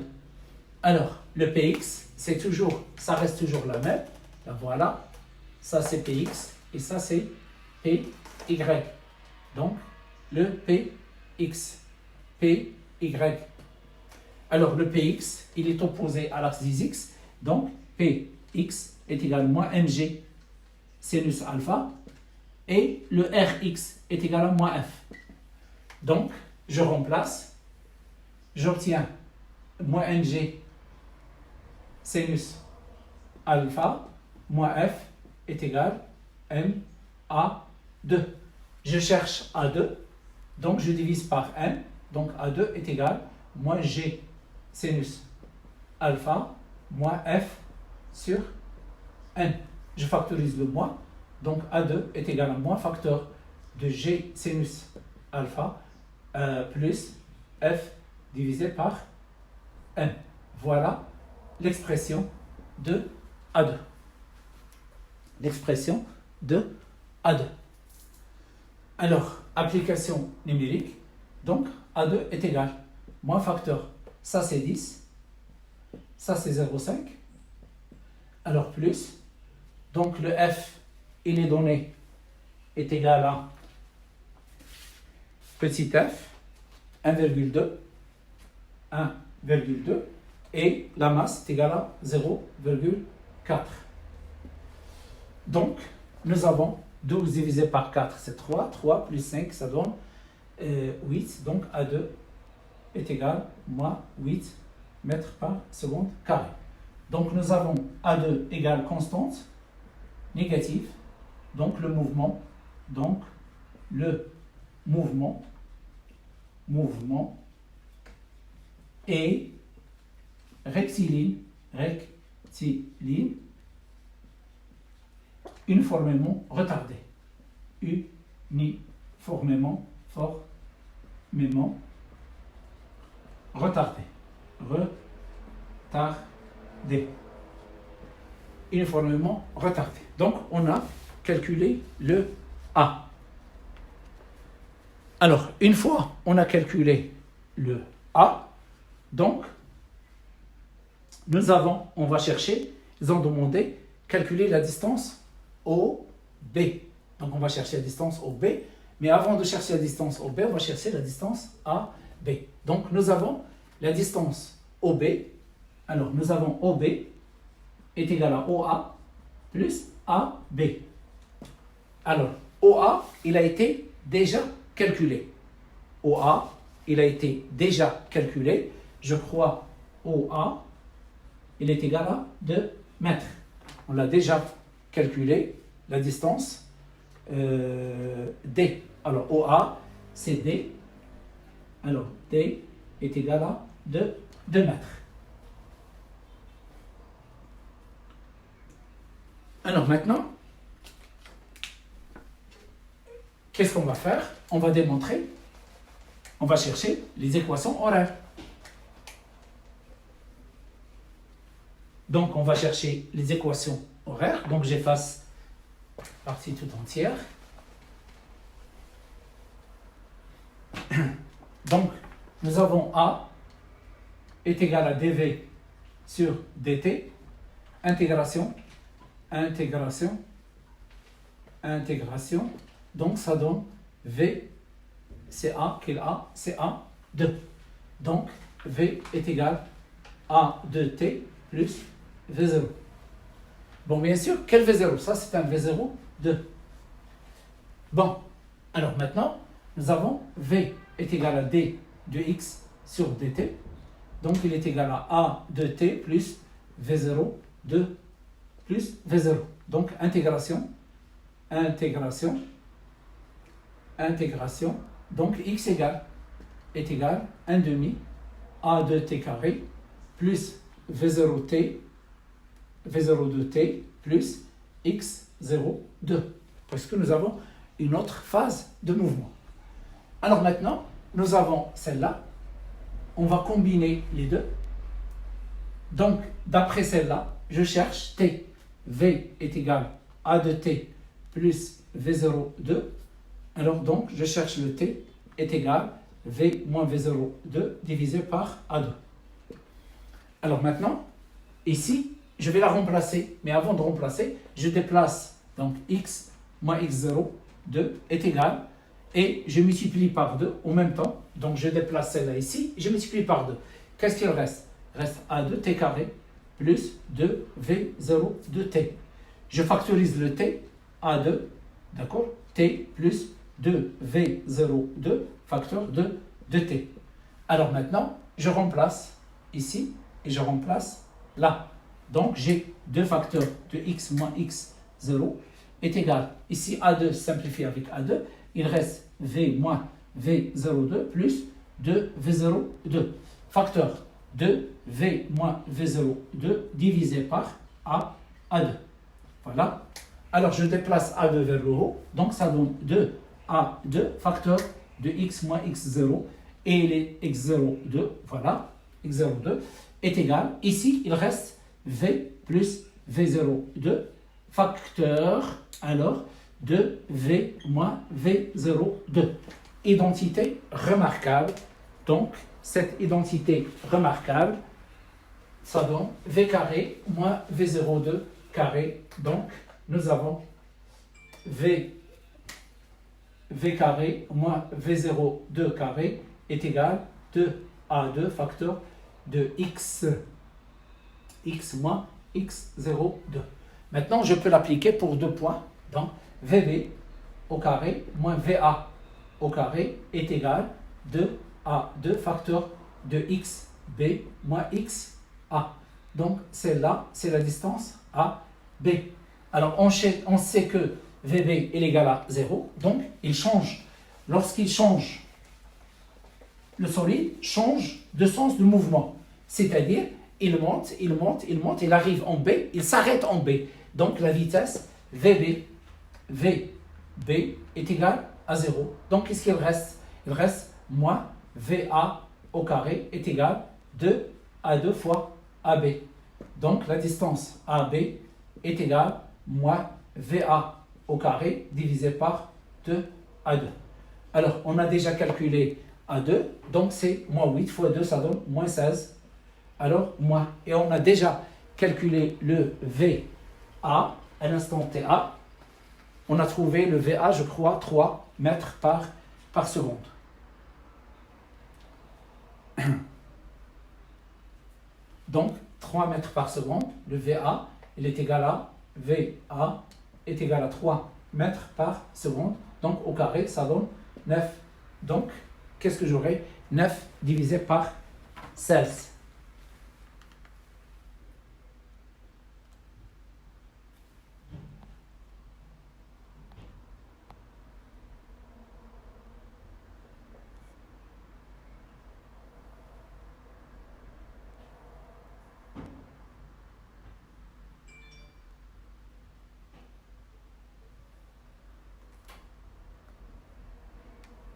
Alors, le PX, ça reste toujours la même. Là, voilà, ça c'est PX et ça c'est PY. Donc, le PX, PY. Alors, le Px, il est opposé à l'axe des X. Donc, Px est égal à moins mg sinus alpha. Et le Rx est égal à moins f. Donc, je remplace. J'obtiens moins mg sinus alpha moins f est égal à ma2. Je cherche a2. Donc, je divise par n. Donc, a2 est égal à moins g sinus alpha moins f sur n. Je factorise le moins. Donc, A2 est égal à moins facteur de g sinus alpha plus f divisé par n. Voilà l'expression de A2. L'expression de A2. Alors, application numérique. Donc, A2 est égal moins facteur. Ça, c'est 10. Ça, c'est 0,5. Alors, plus. Donc, le F, il est donné, est égal à petit f, 1,2. 1,2. Et la masse est égale à 0,4. Donc, nous avons 12 divisé par 4, c'est 3. 3 plus 5, ça donne 8. Donc, A2 est égal à moins 8 mètres par seconde carré. Donc, nous avons A2 égale constante négative. Donc, le mouvement est rectiligne uniformément retardé. Uniformément, formément retardé. Retardé. Uniformément retardé. Donc, on a calculé le A. Alors, une fois on a calculé le A, donc, on va chercher, ils ont demandé, calculer la distance OB. Donc, on va chercher la distance OB, mais avant de chercher la distance OB, on va chercher la distance AB. Donc, nous avons la distance OB. Alors, nous avons OB est égal à OA plus AB. Alors, OA, il a été déjà calculé. OA, il a été déjà calculé. Je crois OA, il est égal à 2 mètres. On l'a déjà calculé, la distance D. Alors, OA, c'est D. Alors, D est égal à 2 mètres. Alors maintenant, qu'est-ce qu'on va faire? On va démontrer, on va chercher les équations horaires. Donc, on va chercher les équations horaires. Donc, j'efface la partie tout entière. Donc, nous avons A est égal à dV sur dt, intégration. Donc, ça donne V, c'est A, quel A? C'est A, 2. Donc, V est égal à 2T plus V0. Bon, bien sûr, quel V0? Ça, c'est un V0, 2. Bon, alors maintenant, nous avons V est égal à D de X sur dt. Donc, il est égal à A de T plus V0, 2 plus V0. Donc, intégration. Donc, X est égal 1 demi A de T carré plus V0T, V0 de T plus X0, 2. Parce que nous avons une autre phase de mouvement. Alors maintenant, nous avons celle-là. On va combiner les deux. Donc, d'après celle-là, je cherche T. V est égal à de T plus V0, 2. Alors donc, je cherche le T est égal V moins V0, 2 divisé par A2. Alors maintenant, ici, je vais la remplacer. Mais avant de remplacer, je déplace donc X moins X0, 2 est égal. Et je multiplie par 2 en même temps. Donc je déplace celle-là ici, je multiplie par 2. Qu'est-ce qu'il reste? Il reste A2T carré plus 2V0 de T. Je factorise le T, A2, d'accord? T plus 2V02, facteur de T. Alors maintenant, je remplace ici et je remplace là. Donc j'ai deux facteurs de x moins x0 est égal. Ici, A2 simplifie avec A2. Il reste V moins V02 plus 2V02. Facteur de V moins V02 divisé par A2. Voilà. Alors, je déplace A2 vers le haut. Donc, ça donne 2A2 facteur de x moins x0. Et les x02, voilà, x02 est égal. Ici, il reste V plus V02 facteur, alors, de V moins V02. Identité remarquable. Donc, cette identité remarquable, ça donne V carré moins V02 carré. Donc, nous avons V carré moins V02 carré est égal à 2A2 facteur de x moins x02. Maintenant, je peux l'appliquer pour 2 points. Donc, VB au carré moins VA au carré est égal à 2 facteur de XB moins XA. Donc, celle-là, c'est la distance AB. Alors, on sait que VB est égal à 0. Donc, il change. Lorsqu'il change, le solide change de sens de mouvement. C'est-à-dire, il monte, il arrive en B, il s'arrête en B. Donc, la vitesse VB, VB est égal à 0. Donc, qu'est-ce qu'il reste? Il reste moins VA au carré est égal 2 à 2 fois AB. Donc, la distance AB est égale moins VA au carré divisé par 2 à 2. Alors, on a déjà calculé A2, donc c'est moins 8 fois 2, ça donne moins 16. Alors, moins. Et on a déjà calculé le VA à l'instant TA. On a trouvé le VA, je crois, 3 mètres par seconde. Donc, 3 mètres par seconde, le VA, il est égal à VA est égal à 3 mètres par seconde. Donc, au carré, ça donne 9. Donc, qu'est-ce que j'aurai? 9 divisé par 16.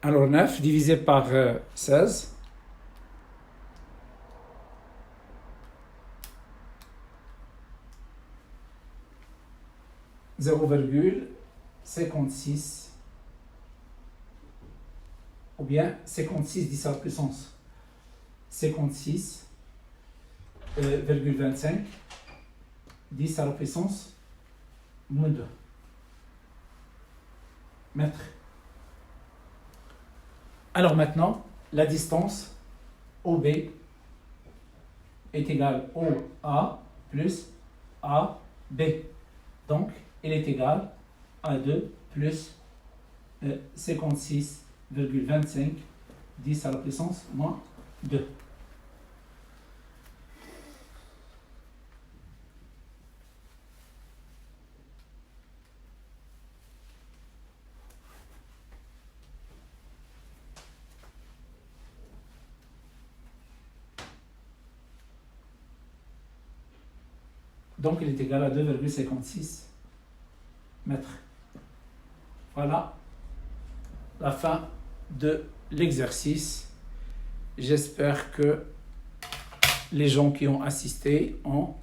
Alors 9 divisé par 16. « 0,56 ou bien 56 10 à la puissance 56,25 10 à la puissance moins 2 mètres. Alors maintenant, la distance OB est égale OA plus AB. Donc, il est égal à 2 plus 56,25 10 à la puissance moins 2. Donc, il est égal à 2,56 mètres. Voilà la fin de l'exercice. J'espère que les gens qui ont assisté ont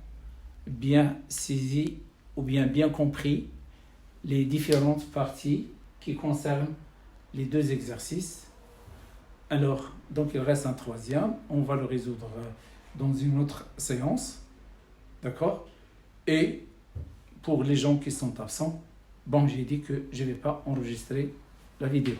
bien saisi ou bien compris les différentes parties qui concernent les deux exercices. Alors, donc il reste un troisième. On va le résoudre dans une autre séance. D'accord? Et pour les gens qui sont absents, bon, j'ai dit que je ne vais pas enregistrer la vidéo.